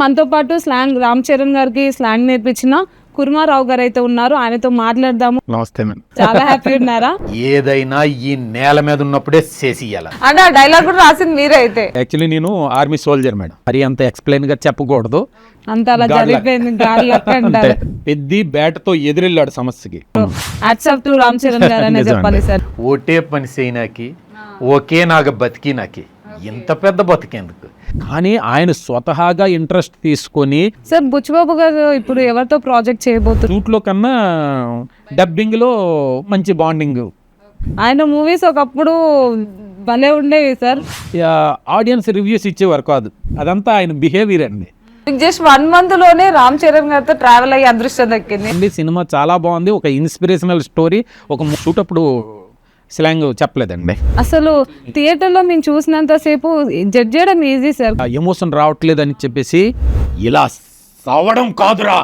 మనతో పాటు స్లాంగ్ రామ్ చరణ్ గారికి స్లాంగ్ నేర్పించిన కుర్మారావు గారు అయితే ఉన్నారు. ఆయనతో మాట్లాడదాము. నమస్తే మేడం. చాలా హ్యాపీ ఉన్నారా? ఏదైనా ఈ నేల మీద ఉన్నప్పుడే చేసియాలి అంటే ఆ డైలాగ్ కూడా రాసింది మీరే అయితే. యాక్చువల్లీ నేను ఆర్మీ సోల్జర్ మేడం. మరి అంత ఎక్స్ప్లెయిన్ గా చెప్పకూడదు. అంత అలా జరిగిపోయింది. పెద్ద బ్యాట్ తో ఎదురెళ్ళాడు సమస్యకి. వాట్సాప్ టు రామ్ చరణ్ గారు అనే చెప్పాలి సార్. ఓటే పని చేయనాకి ఓకే నాకు బతికి నాకి ఇంత పెద్ద బతికేందుకు. కానీ ఆయన స్వతహాగా ఇంట్రెస్ట్ తీసుకొని సార్ బుచ్చిబాబు గారు ఇప్పుడు ఎవరితో ప్రాజెక్ట్ చేయబోతున్నారు? షూట్లో కన్నా డబ్బింగ్ లో మంచి బాండింగ్. ఆయన మూవీస్ ఒకప్పుడు భలే ఉండేవి సార్. ఆడియన్స్ రివ్యూస్ ఇచ్చేవారు కాదు, అదంతా ఆయన బిహేవియర్ అండి. జస్ట్ 1 month లోనే రామ్ చరణ్ గారితో ట్రావెల్ అయ్యే అదృష్టం దక్కింది. సినిమా చాలా బాగుంది. ఒక ఇన్స్పిరేషనల్ స్టోరీ. ఒక షూట్ అప్పుడు స్లాంగ్ చెప్పలేదండి. అసలు థియేటర్లో మేము చూసినంత సేపు జడ్జ్ చేయడం ఈజీ సార్. ఎమోషన్ రావట్లేదని చెప్పేసి ఇలా సవడం కాదురా,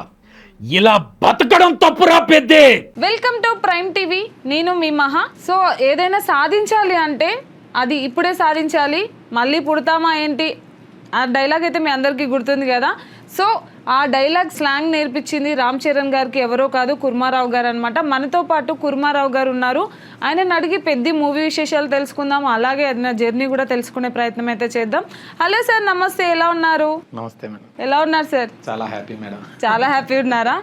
ఇలా బతకడం తప్పురా పెద్దే. Welcome to prime TV. నేను మీ మహా. సో ఏదైనా సాధించాలి అంటే అది ఇప్పుడే సాధించాలి, మళ్ళీ పుడతామా ఏంటి ఆ డైలాగ్ అయితే మీ అందరికీ గుర్తుంది కదా. సో ఆ డైలాగ్ స్లాంగ్ నేర్పించింది రామ్ చరణ్ గారికి ఎవరో కాదు, కుర్మారావు గారు అనమాట. మనతో పాటు కుర్మారావు గారు ఉన్నారు. ఆయనను అడిగి పెద్ద మూవీ విశేషాలు తెలుసుకుందాం, అలాగే ఆయన జర్నీ కూడా తెలుసుకునే ప్రయత్నం అయితే చేద్దాం. హలో సార్, నమస్తే, ఎలా ఉన్నారు? నమస్తే మేడం. ఎలా ఉన్నారు సార్? చాలా హ్యాపీ మేడం. చాలా హ్యాపీ ఉన్నారా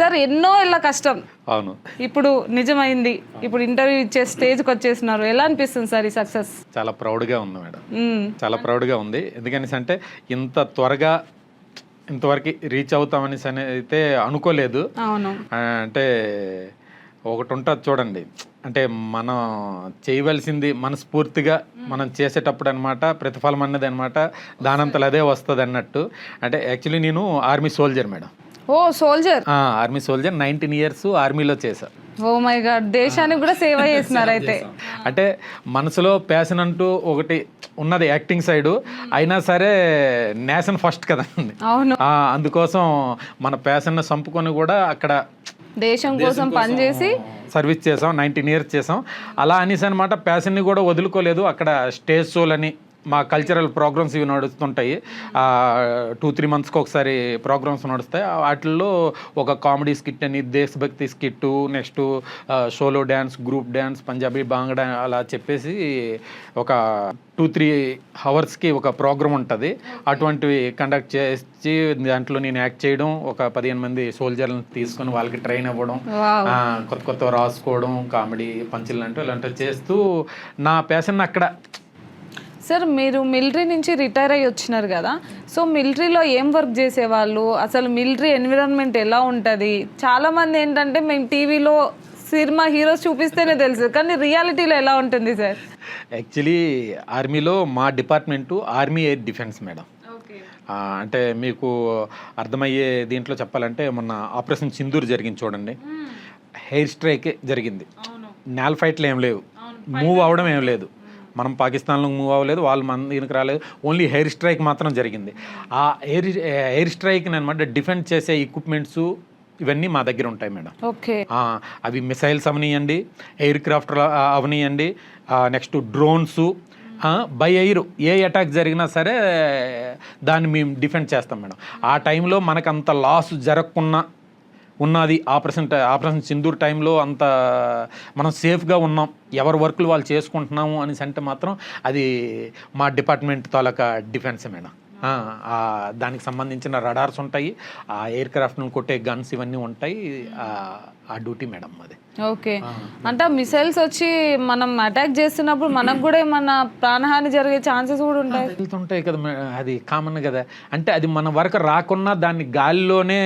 సార్? ఎన్నో ఏళ్ళ కష్టం అవును, ఇప్పుడు నిజమైంది. ఇప్పుడు ఇంటర్వ్యూ ఇచ్చే స్టేజ్కి వచ్చేస్తున్నారు. ఎలా అనిపిస్తుంది సార్ ఈ సక్సెస్? చాలా ప్రౌడ్గా ఉంది మేడం. చాలా ప్రౌడ్గా ఉంది. ఎందుకనేసి అంటే ఇంత త్వరగా ఇంతవరకు రీచ్ అవుతామనేసి అయితే అనుకోలేదు. అవును. అంటే ఒకటి ఉంటుంది చూడండి, అంటే మనం చేయవలసింది మనస్ఫూర్తిగా మనం చేసేటప్పుడు అనమాట ప్రతిఫలం అన్నది అనమాట దానంతలు అదే వస్తుంది అన్నట్టు. అంటే యాక్చువల్లీ నేను ఆర్మీ సోల్జర్ మేడం. ఓ సోల్జర్. ఆర్మీ సోల్జర్ 19 years ఆర్మీలో చేశా. ఓ మై గాడ్, దేశానికి కూడా సేవ చేస్తున్నారు అయితే. అంటే మనసులో ప్యాషన్ అంటూ ఒకటి ఉన్నది యాక్టింగ్ సైడ్, అయినా సరే నేషన్ ఫస్ట్ కదండి. అవును. అందుకోసం మన ప్యాషన్ చంపుకొని కూడా అక్కడ దేశం కోసం పనిచేసి సర్వీస్ చేసాం. 19 years చేసాం. అలా అనేసి అనమాట ప్యాషన్ని కూడా వదులుకోలేదు. అక్కడ స్టేజ్ షోలు అని మా కల్చరల్ ప్రోగ్రామ్స్ ఇవి నడుస్తుంటాయి. 2-3 monthsకి ఒకసారి ప్రోగ్రామ్స్ నడుస్తాయి. వాటిల్లో ఒక కామెడీ స్కిట్ అని, దేశభక్తి skit, next solo dance, group dance, Punjabi bangda అలా చెప్పేసి ఒక 2-3 hours ఒక ప్రోగ్రామ్ ఉంటుంది. అటువంటివి కండక్ట్ చేసి దాంట్లో నేను యాక్ట్ చేయడం, ఒక 15 మంది సోల్జర్లను తీసుకొని వాళ్ళకి ట్రైన్ అవ్వడం, కొత్త రాసుకోవడం, కామెడీ పంచులు అంటూ ఇలాంటివి చేస్తూ నా ప్యాషన్ అక్కడ. సార్ మీరు మిలిటరీ నుంచి రిటైర్ అయ్యి వచ్చినారు కదా, సో మిలిటరీలో ఏం వర్క్ చేసేవాళ్ళు, అసలు మిలిటరీ ఎన్విరాన్మెంట్ ఎలా ఉంటుంది? చాలామంది ఏంటంటే మేము టీవీలో సినిమా హీరోస్ చూపిస్తేనే తెలుసు, కానీ రియాలిటీలో ఎలా ఉంటుంది సార్? యాక్చువల్లీ ఆర్మీలో మా department army air defence madam. అంటే మీకు అర్థమయ్యే దీంట్లో చెప్పాలంటే మొన్న ఆపరేషన్ సింధూర్ జరిగింది చూడండి. హెయిర్ స్ట్రైక్ జరిగింది. నేల ఫైట్లు ఏం లేవు, మూవ్ అవ్వడం ఏం లేదు. మనం పాకిస్తాన్లో మూవ్ అవ్వలేదు, వాళ్ళు మన దీనికి రాలేదు. ఓన్లీ హెయిర్ స్ట్రైక్ మాత్రం జరిగింది. ఆ ఎయిర్ స్ట్రైక్ని అనమాట డిఫెండ్ చేసే ఎక్విప్మెంట్స్ ఇవన్నీ మా దగ్గర ఉంటాయి మేడం. ఓకే. అవి మిసైల్స్ అవనియండి, ఎయిర్ క్రాఫ్ట్ అవనియండి, నెక్స్ట్ డ్రోన్స్, బై ఎయిర్ ఏ అటాక్ జరిగినా సరే దాన్ని మేము డిఫెండ్ చేస్తాం మేడం. ఆ టైంలో మనకు అంత లాస్ జరగకుండా ఉన్నది. ఆపరేషన్ సింధూర్ టైంలో అంత మనం సేఫ్గా ఉన్నాం, ఎవరి వర్క్లు వాళ్ళు చేసుకుంటున్నాము అనేసి అంటే మాత్రం అది మా డిపార్ట్మెంట్ తాలూకా డిఫెన్స్ మేడం. దానికి సంబంధించిన రడార్స్ ఉంటాయి, ఆ ఎయిర్ క్రాఫ్ట్ను కొట్టే గన్స్ ఇవన్నీ ఉంటాయి. ఆ డ్యూటీ మేడం అది. ఓకే. అంటే మిసైల్స్ వచ్చి మనం అటాక్ చేస్తున్నప్పుడు మనకు కూడా ఏమన్నా ప్రాణహాని జరిగే ఛాన్సెస్ కూడా ఉంటాయి కదా, అది కామన్ కదా. అంటే అది మన వరకు రాకుండా దాన్ని గాలిలోనే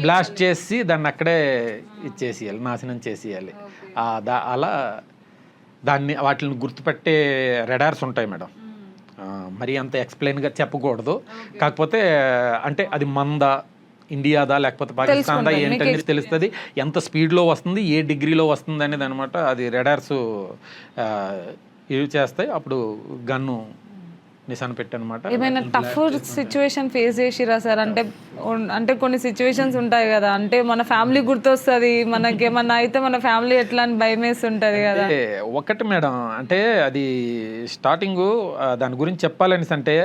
బ్లాస్ట్ చేసి దాన్ని అక్కడే ఇచ్చేసేయాలి, నాశనం చేసేయాలి. అలా దాన్ని వాటిని గుర్తుపెట్టే రడార్స్ ఉంటాయి మేడం. మరి అంత ఎక్స్ప్లెయిన్గా చెప్పకూడదు, కాకపోతే అంటే అది మందా, ఇండియాదా, లేకపోతే పాకిస్తాన్దా ఏంటనేది తెలుస్తుంది. ఎంత స్పీడ్లో వస్తుంది, ఏ డిగ్రీలో వస్తుంది అనేది అనమాట. అది రడార్స్ యూజ్ చేస్తాయి. అప్పుడు గన్ను నిశాన్ పెట్టి అనమాట. ఏమైనా టఫ్ సిచ్యువేషన్ ఫేస్ చేసిరా సార్? అంటే కొన్ని సిచ్యువేషన్స్ ఉంటాయి కదా, అంటే మన ఫ్యామిలీ గుర్తొస్తుంది, మనకి ఏమన్నా అయితే మన ఫ్యామిలీ ఎట్లా అని భయం వేసి ఉంటుంది కదా. ఒకటి మేడం, అంటే అది స్టార్టింగ్ దాని గురించి చెప్పాలని అంటే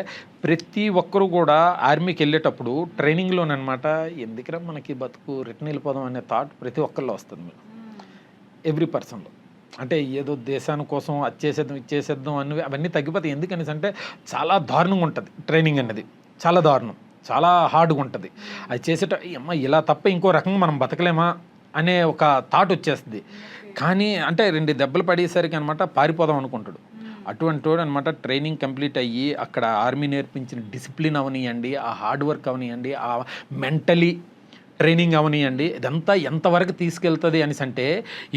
ప్రతి ఒక్కరు కూడా ఆర్మీకి వెళ్ళేటప్పుడు ట్రైనింగ్లోనమాట ఎందుకురా మనకి బతుకు రిటర్న్ వెళ్ళిపోదాం అనే థాట్ ప్రతి ఒక్కరిలో వస్తుంది మేడం, ఎవ్రీ పర్సన్లో. అంటే ఏదో దేశాని కోసం ఇచ్చేసేద్దాం అని అవన్నీ తగ్గిపోతాయి. ఎందుకనేసి అంటే చాలా దారుణంగా ఉంటుంది ట్రైనింగ్ అనేది, చాలా దారుణం, చాలా హార్డ్గా ఉంటుంది. అది చేసేట అమ్మ ఇలా తప్ప ఇంకో రకంగా మనం బతకలేమా అనే ఒక థాట్ వచ్చేస్తుంది. కానీ అంటే 2 దెబ్బలు పడేసరికి అనమాట పారిపోదాం అనుకుంటాడు. అటువంటి వాడు అనమాట ట్రైనింగ్ కంప్లీట్ అయ్యి అక్కడ ఆర్మీ నేర్పించిన డిసిప్లిన్ అవనియండి, ఆ హార్డ్ వర్క్ అవనియండి, ఆ మెంటలీ ట్రైనింగ్ అవనియండి, ఇదంతా ఎంతవరకు తీసుకెళ్తుంది అనేసి అంటే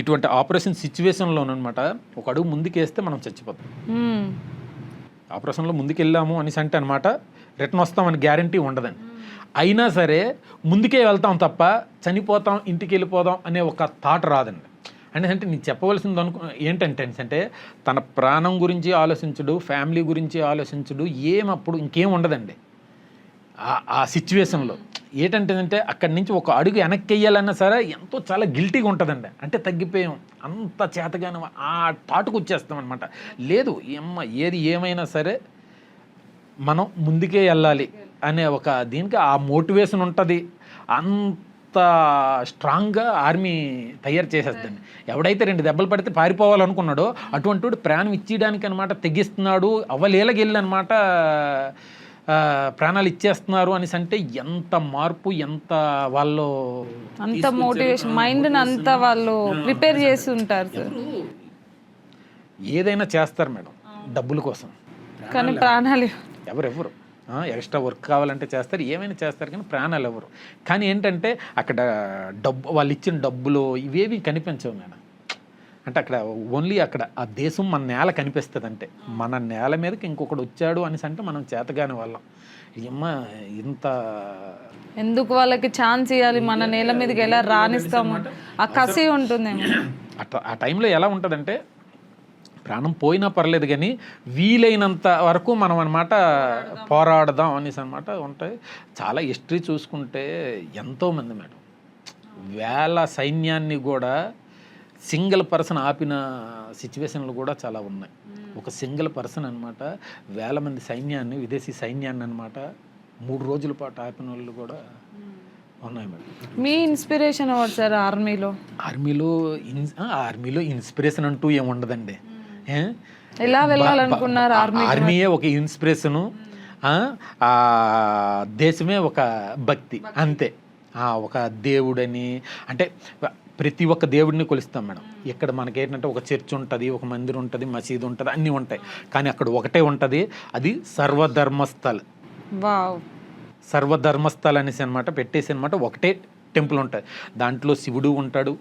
ఇటువంటి ఆపరేషన్ సిచ్యువేషన్లోనమాట ఒక అడుగు ముందుకేస్తే మనం చచ్చిపోతాం. ఆపరేషన్లో ముందుకెళ్ళాము అనేసి అంటే అనమాట రిటర్న్ వస్తామని గ్యారంటీ ఉండదండి. అయినా సరే ముందుకే వెళ్తాం తప్ప చనిపోతాం ఇంటికి వెళ్ళిపోదాం అనే ఒక థాట్ రాదండి. అంటే నేను చెప్పవలసింది ఏంటంటే అంటే తన ప్రాణం గురించి ఆలోచించడు, ఫ్యామిలీ గురించి ఆలోచించడు, ఏమప్పుడు ఇంకేం ఉండదండి ఆ సిచ్యువేషన్లో. ఏంటంటే అక్కడి నుంచి ఒక అడుగు వెనక్కి వెయ్యాలన్నా సరే ఎంతో చాలా గిల్టీగా ఉంటుందండి. అంటే తగ్గిపోయాం అంత చేతగానే ఆ థాట్కి వచ్చేస్తాం అనమాట. లేదు ఏది ఏమైనా సరే మనం ముందుకే వెళ్ళాలి అనే ఒక దీనికి ఆ మోటివేషన్ ఉంటుంది. అంత స్ట్రాంగ్గా ఆర్మీ తయారు చేసేద్దండి. ఎవడైతే 2 దెబ్బలు పడితే పారిపోవాలనుకున్నాడో అటువంటి వాడు ప్రాణం ఇచ్చేయడానికి అనమాట తెగిస్తున్నాడు, అవలేలకెళ్ళి అనమాట ప్రాణాలు ఇచ్చేస్తున్నారు అనేసి అంటే ఎంత మార్పు, ఎంత వాళ్ళు అంత మోటివేషన్ మైండ్ని అంతా వాళ్ళు ప్రిపేర్ చేసి ఉంటారు సార్. ఏదైనా చేస్తారు మేడం డబ్బుల కోసం, కానీ ప్రాణాలు ఎవరెవరు ఎక్స్ట్రా వర్క్ కావాలంటే చేస్తారు, ఏమైనా చేస్తారు, కానీ ప్రాణాలు ఎవరు. కానీ ఏంటంటే అక్కడ వాళ్ళు ఇచ్చిన డబ్బులు ఇవేవి కనిపించవు మేడం. అంటే అక్కడ ఓన్లీ అక్కడ ఆ దేశం మన నేల కనిపిస్తుంది. అంటే మన నేల మీదకి ఇంకొకడు వచ్చాడు అనేసి అంటే మనం చేతగాని వాళ్ళం. ఇంత ఎందుకు వాళ్ళకి ఛాన్స్ ఇవ్వాలి, మన నేల మీదకి ఎలా రాణిస్తాము, ఆ కసి ఉంటుందేమో. ఆ టైంలో ఎలా ఉంటుందంటే ప్రాణం పోయినా పర్లేదు కానీ వీలైనంత వరకు మనం అనమాట పోరాడదాం అనేసి అనమాట ఉంటాయి. చాలా హిస్టరీ చూసుకుంటే ఎంతోమంది మేడం వేల సైన్యాన్ని కూడా సింగిల్ పర్సన్ ఆపిన సిచ్యువేషన్లు కూడా చాలా ఉన్నాయి. ఒక సింగిల్ పర్సన్ అనమాట వేల మంది సైన్యాన్ని, విదేశీ సైన్యాన్ని అనమాట 3 రోజుల పాటు ఆపిన వాళ్ళు కూడా ఉన్నాయి మేడం. మీ ఇన్స్పిరేషన్ ఎవరు సార్ ఆర్మీలో? ఆర్మీలో ఇన్స్పిరేషన్ అంటూ ఏముండదండి. ఎలా వెళ్ళాలనుకున్నారు? ఆర్మీయే ఒక ఇన్స్పిరేషను, దేశమే ఒక భక్తి అంతే. ఒక దేవుడని అంటే ప్రతి ఒక్క దేవుడిని కొలుస్తాం మేడం. ఇక్కడ మనకేంటంటే ఒక చర్చ్ ఉంటుంది, ఒక మందిరం ఉంటుంది, మసీదు ఉంటుంది, అన్నీ ఉంటాయి. కానీ అక్కడ ఒకటే ఉంటుంది, అది సర్వధర్మస్థల్. సర్వధర్మస్థల్ అనేసి అనమాట పెట్టేసి అనమాట ఒకటే టెంపుల్ ఉంటుంది. దాంట్లో శివుడు ఉంటాడు,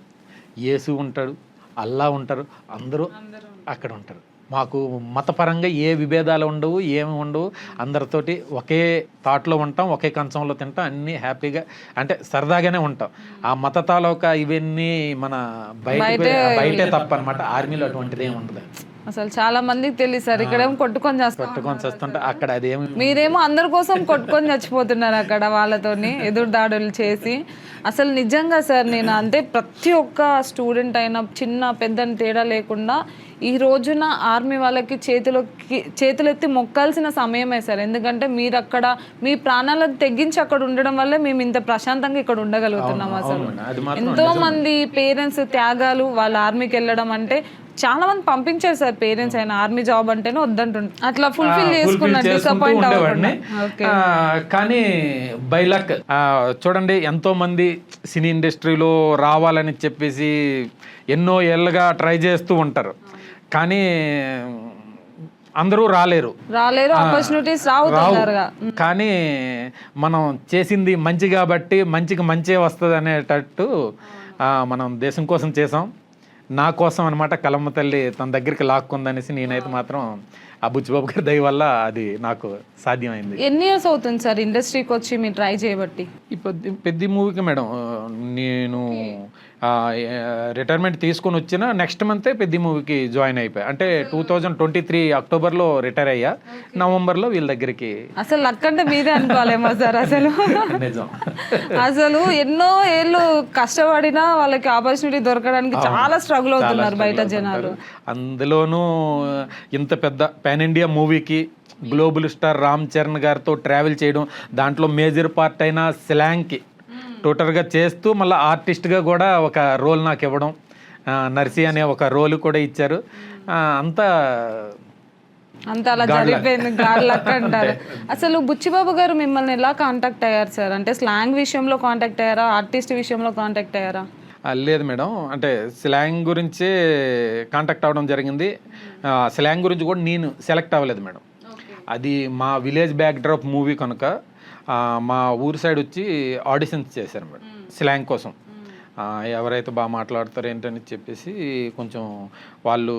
యేసు ఉంటాడు, అల్లా ఉంటారు, అందరూ అక్కడ ఉంటారు. మాకు మతపరంగా ఏ విభేదాలు ఉండవు, ఏమి ఉండవు. అందరితోటి ఒకే థాట్లో ఉంటాం, ఒకే కంచంలో తింటాం, అన్నీ హ్యాపీగా అంటే సరదాగానే ఉంటాం. ఆ మత తాలూకా ఇవన్నీ మన బయటే తప్ప అనమాట. ఆర్మీలో అటువంటిది ఏమి ఉండదు. అసలు చాలా మందికి తెలియదు సార్. ఇక్కడేమో కొట్టుకొని చేస్తుంటే అక్కడ అదేమి, మీరేమో అందరి కోసం కొట్టుకొని చచ్చిపోతున్నారు అక్కడ వాళ్ళతోని ఎదురు దాడులు చేసి. అసలు నిజంగా సార్ నేను అంటే ప్రతి ఒక్క స్టూడెంట్ అయినా చిన్న పెద్దని తేడా లేకుండా ఈ రోజున ఆర్మీ వాళ్ళకి చేతులెత్తి మొక్కాల్సిన సమయమే సార్. ఎందుకంటే మీరు అక్కడ మీ ప్రాణాలను తెగించి అక్కడ ఉండడం వల్లే మేము ఇంత ప్రశాంతంగా ఇక్కడ ఉండగలుగుతున్నాం. అసలు ఎంతో మంది పేరెంట్స్ త్యాగాలు, వాళ్ళ ఆర్మీకి వెళ్ళడం అంటే చాలా మంది పంపించారు సార్. పేరెంట్స్ అయినా ఆర్మీ జాబ్ అంటేనే వద్దంటుండే, అట్లా ఫుల్ఫిల్ చేసుకున్నాను, డిసప్పాయింట్ అవ్వకుండా. కానీ బై లక్ చూడండి ఎంతో మంది సినీ ఇండస్ట్రీలో రావాలని చెప్పేసి ఎన్నో ఏళ్ళుగా ట్రై చేస్తూ ఉంటారు, కానీ అందరూ రాలేరు, ఆపర్చునిటీస్ రావు. కానీ మనం చేసింది మంచి కాబట్టి మంచికి మంచే వస్తుంది అనేటట్టు మనం దేశం కోసం చేసాం. నా కోసం అనమాట కలమ్మ తల్లి తన దగ్గరికి లాక్కుందనేసి నేనైతే మాత్రం ఆ బుచ్చిబాబు గారి దయ వల్ల అది నాకు సాధ్యమైంది. ఎన్ని ఇయర్స్ అవుతుంది సార్ ఇండస్ట్రీకి వచ్చి మీరు ట్రై చేయబట్టి? ఈ పెద్ద మూవీకి మేడం నేను రిటైర్మెంట్ తీసుకొని వచ్చిన నెక్స్ట్ మంతే పెద్ద మూవీకి జాయిన్ అయిపోయా. అంటే 2023 అక్టోబర్లో రిటైర్ అయ్యా, నవంబర్లో వీళ్ళ దగ్గరికి. అసలు లక్ అంటే మీదే అనుకోవాలేమో సార్. అసలు నిజం. అసలు ఎన్నో ఏళ్ళు కష్టపడినా వాళ్ళకి ఆపర్చునిటీ దొరకడానికి చాలా స్ట్రగుల్ అవుతున్నారు బయట జనాలు. అందులోనూ ఇంత పెద్ద పాన్ ఇండియా మూవీకి గ్లోబల్ స్టార్ రామ్ చరణ్ గారితో ట్రావెల్ చేయడం, దాంట్లో మేజర్ పార్ట్ అయిన స్లాంగ్కి టోటల్గా చేస్తూ మళ్ళీ ఆర్టిస్ట్గా కూడా ఒక రోల్ నాకు ఇవ్వడం, నర్సి అనే ఒక రోల్ కూడా ఇచ్చారు. అంతా అలా జరిగిపోయింది, గాడ్ లక్ అంటారు. అసలు బుచ్చిబాబు గారు మిమ్మల్ని ఎలా కాంటాక్ట్ అయ్యారు సార్? అంటే స్లాంగ్ విషయంలో కాంటాక్ట్ అయ్యారా, ఆర్టిస్ట్ విషయంలో కాంటాక్ట్ అయ్యారా? లేదు మేడం, అంటే స్లాంగ్ గురించే కాంటాక్ట్ అవ్వడం జరిగింది. స్లాంగ్ గురించి కూడా నేను సెలెక్ట్ అవ్వలేదు మేడం. అది మా విలేజ్ బ్యాక్ డ్రాప్ మూవీ కనుక మా ఊరి సైడ్ వచ్చి ఆడిషన్స్ చేశారు మేడం స్లాంగ్ కోసం. ఎవరైతే బాగా మాట్లాడతారు ఏంటని చెప్పేసి కొంచెం వాళ్ళు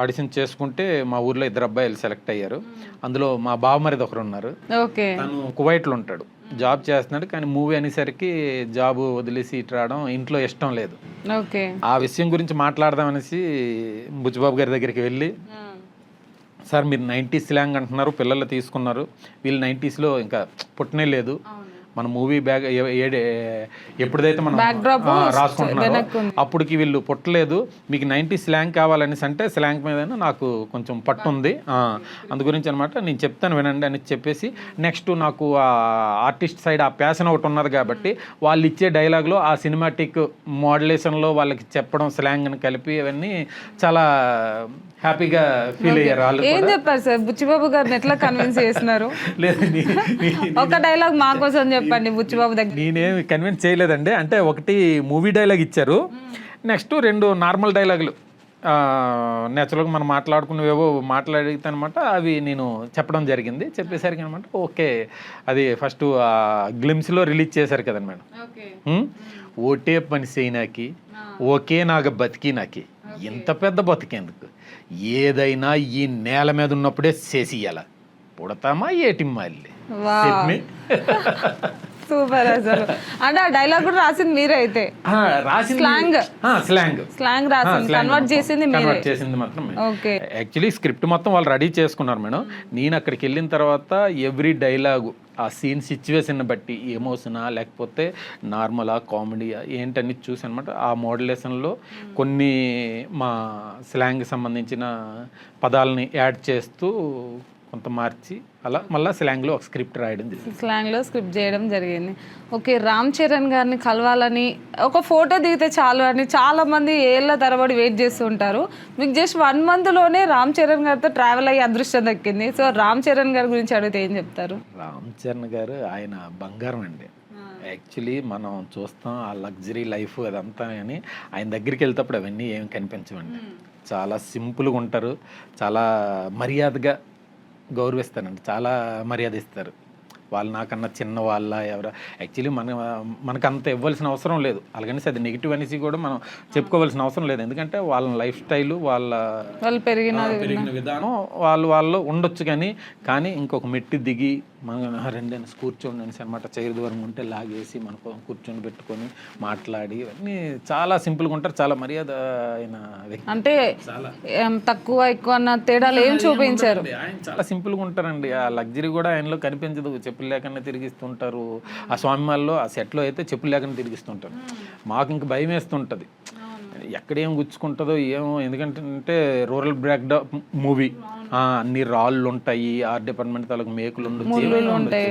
ఆడిషన్ చేసుకుంటే మా ఊర్లో 2 అబ్బాయిలు సెలెక్ట్ అయ్యారు. అందులో మా బావమరిది ఒకరు ఉన్నారు, తను కువైట్లో ఉంటాడు, జాబ్ చేస్తున్నాడు. కానీ మూవీ అనేసరికి జాబ్ వదిలేసి ఇటు రావడం ఇంట్లో ఇష్టం లేదు. ఆ విషయం గురించి మాట్లాడదాం అనేసి బుచ్చిబాబు గారి దగ్గరికి వెళ్ళి, సార్ మీరు 90s స్లాంగ్ అంటున్నారు, పిల్లలు తీసుకున్నారు, వీళ్ళు 90sలో ఇంకా పుట్టనే లేదు, మన మూవీ బ్యాగ్ ఎప్పుడైతే మనం రాసుకుంటున్నారో అప్పటికి వీళ్ళు పుట్టలేదు, మీకు 90s స్లాంగ్ కావాలనేసి అంటే స్లాంగ్ మీద నాకు కొంచెం పట్టు ఉంది, అందు గురించి అనమాట, నేను చెప్తాను వినండి అని చెప్పేసి నెక్స్ట్ నాకు ఆ ఆర్టిస్ట్ సైడ్ ఆ ప్యాషన్ ఒకటి ఉన్నది కాబట్టి వాళ్ళు ఇచ్చే డైలాగ్లో ఆ సినిమాటిక్ మోడ్యులేషన్లో వాళ్ళకి చెప్పడం స్లాంగ్ని కలిపి అవన్నీ చాలా హ్యాపీగా ఫీల్ అయ్యారు వాళ్ళు. ఏం చెప్పారు సార్ బుచ్చిబాబు గారిని ఎట్లా కన్విన్స్ చేస్తున్నారు? లేదు, ఒక డైలాగ్ మా కోసం చెప్పండి బుచ్చిబాబు దగ్గర. నేనేమి కన్విన్స్ చేయలేదండి. అంటే ఒకటి మూవీ డైలాగ్ ఇచ్చారు, నెక్స్ట్ 2 నార్మల్ డైలాగులు నేచురల్గా మనం మాట్లాడుకునేవేవో మాట్లాడితే అనమాట, అవి నేను చెప్పడం జరిగింది. చెప్పేసరికి అనమాట ఓకే, అది ఫస్ట్ గ్లిమ్స్లో రిలీజ్ చేశారు కదండి మేడం. ఓటే పని చేయనాకి ఓకే నాగ బతికి నాకి, ఇంత పెద్ద బతికేందుకు, ఏదైనా ఈ నేల మీద ఉన్నప్పుడే చేసియాల, పుడతామా ఏటి మళ్ళీ. సూపర్. అసలు అంటే ఆ డైలాగ్ కూడా రాసింది మీరే అయితే? స్లాంగ్ రాసింది, కన్వర్ట్ చేసింది మాత్రం. యాక్చువల్లీ స్క్రిప్ట్ మొత్తం వాళ్ళు రెడీ చేసుకున్నారు మేడం. నేను అక్కడికి వెళ్ళిన తర్వాత ఎవ్రీ డైలాగు ఆ సీన్ సిచ్యువేషన్ బట్టి ఎమోషనా లేకపోతే నార్మలా కామెడీయా ఏంటని చూసి అనమాట ఆ మోడ్యులేషన్లో కొన్ని మా స్లాంగ్కి సంబంధించిన పదాలని యాడ్ చేస్తూ కొంత మార్చి అలా మళ్ళీ స్లాంగ్లో ఒక స్క్రిప్ట్ రాయడం జరిగింది. స్లాంగ్లో స్క్రిప్ట్ చేయడం జరిగింది. ఓకే, రామ్ చరణ్ గారిని కలవాలని, ఒక ఫోటో దిగితే చాలు అని చాలామంది ఏళ్ళ తరబడి వెయిట్ చేస్తూ ఉంటారు. మీకు జస్ట్ 1 monthలోనే రామ్ చరణ్ గారితో ట్రావెల్ అయ్యే అదృష్టం దక్కింది. సో రామ్ చరణ్ గారి గురించి అడిగితే ఏం చెప్తారు? రామ్ చరణ్ గారు ఆయన బంగారం అండి. యాక్చువల్లీ మనం చూస్తాం ఆ లగ్జరీ లైఫ్ అదంతా, కానీ ఆయన దగ్గరికి వెళ్తేప్పుడు అవన్నీ ఏమి కనిపించవండి. చాలా సింపుల్గా ఉంటారు, చాలా మర్యాదగా గౌరవిస్తానండి, చాలా మర్యాద ఇస్తారు. వాళ్ళు నాకన్నా చిన్న వాళ్ళ ఎవరు, యాక్చువల్లీ మనకు అంత ఇవ్వాల్సిన అవసరం లేదు. అలాగనేసి అది నెగిటివ్ అనేసి కూడా మనం చెప్పుకోవాల్సిన అవసరం లేదు. ఎందుకంటే వాళ్ళ లైఫ్ స్టైలు వాళ్ళు పెరిగిన విధానం వాళ్ళు ఉండొచ్చు. కానీ ఇంకొక మెట్టి దిగి మనం రెండైనా కూర్చోండి అనేసి అనమాట, చైర్ దూరం ఉంటే లాగేసి మనకు కూర్చొని పెట్టుకొని మాట్లాడి ఇవన్నీ చాలా సింపుల్గా ఉంటారు. చాలా మర్యాద అయిన వ్యక్తి. అంటే తక్కువ ఎక్కువ అన్న తేడాలు ఏం చూపించారు. ఆయన చాలా సింపుల్గా ఉంటారండి. ఆ లగ్జరీ కూడా ఆయనలో కనిపించదు. చెప్పులు లేకుండా తిరిగిస్తుంటారు. ఆ స్వామిమాల్లో ఆ సెట్లో అయితే చెప్పులు లేకుండా తిరిగిస్తుంటారు. మాకు ఇంక భయం వేస్తుంటుంది, ఎక్కడేం గుచ్చుకుంటుందో ఏమో. ఎందుకంటే రూరల్ బ్రేక్ మూవీ, అన్ని రాళ్ళు ఉంటాయి, ఆర్ట్ డిపార్ట్మెంట్ తాలూకు మేకులు ఉంటాయి.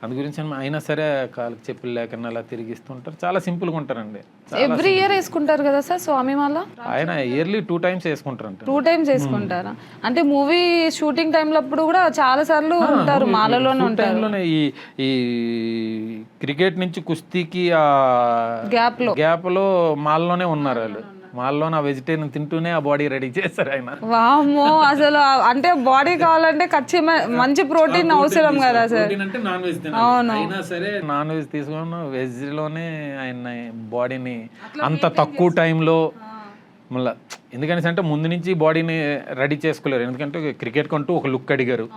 అందు గురించి అయినా సరే కాళ్ళకి చెప్పులు లేకుండా అలా తిరిగిస్తుంటారు. చాలా సింపుల్గా ఉంటారండి. ఎవ్రీ ఇయర్ వేసుకుంటారు కదా సార్ స్వామిమాల? ఆయన ఇయర్లీ 2 times వేసుకుంటారు. 2 times వేసుకుంటారా? అంటే మూవీ షూటింగ్ టైంలో అప్పుడు కూడా చాలా సార్లు ఉంటారు, మాలలోనే ఉంటారు. ఈ క్రికెట్ నుంచి కుస్తీకి ఆ గ్యాప్ లో మాల్లోనే ఉన్నారు వాళ్ళు. మాల్లో నా వెజిటేరియన్ తింటూనే ఆ బాడీ రెడీ చేశారు ఆయన. వామ్మో, అసలు అంటే బాడీ కావాలంటే ఖచ్చితంగా మంచి ప్రోటీన్ అవసరం కదా సార్. అవును, అయినా సరే నాన్ వెజ్ తీసుకున్న వెజ్ లోనే ఆయన బాడీని అంత తక్కువ టైంలో మళ్ళీ ఎందుకనేసి అంటే ముందు నుంచి బాడీని రెడీ చేసుకోలేరు, ఎందుకంటే క్రికెట్ కంటూ ఒక లుక్ అడిగారు,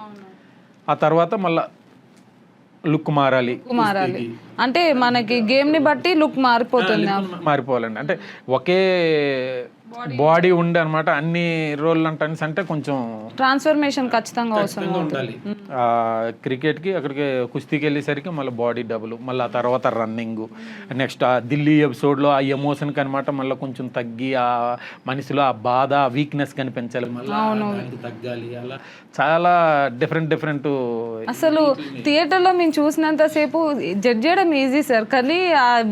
ఆ తర్వాత మళ్ళీ లుక్ మారాలి. అంటే మనకి గేమ్ ని బట్టి లుక్ మారిపోతుంది. మారిపోవాలండి, అంటే ఒకే బాడీ ఉండి అనమాట అన్ని రోల్ అంటే కొంచెం ట్రాన్స్ఫర్మేషన్ ఖచ్చితంగా అవసరం ఉండాలి. క్రికెట్కి అక్కడికి కుస్తీకి వెళ్ళేసరికి మళ్ళీ బాడీ డబుల్, మళ్ళీ ఆ తర్వాత రన్నింగ్, నెక్స్ట్ ఆ ఢిల్లీ ఎపిసోడ్లో ఆ ఎమోషన్కి అనమాట మళ్ళీ కొంచెం తగ్గి ఆ మనిషిలో ఆ బాధ ఆ వీక్నెస్ కనిపించాలి, మళ్ళీ తగ్గాలి, అలా చాలా డిఫరెంట్. అసలు థియేటర్లో మేము చూసినంతసేపు జడ్జ్ చేయడం ఈజీ సార్, కానీ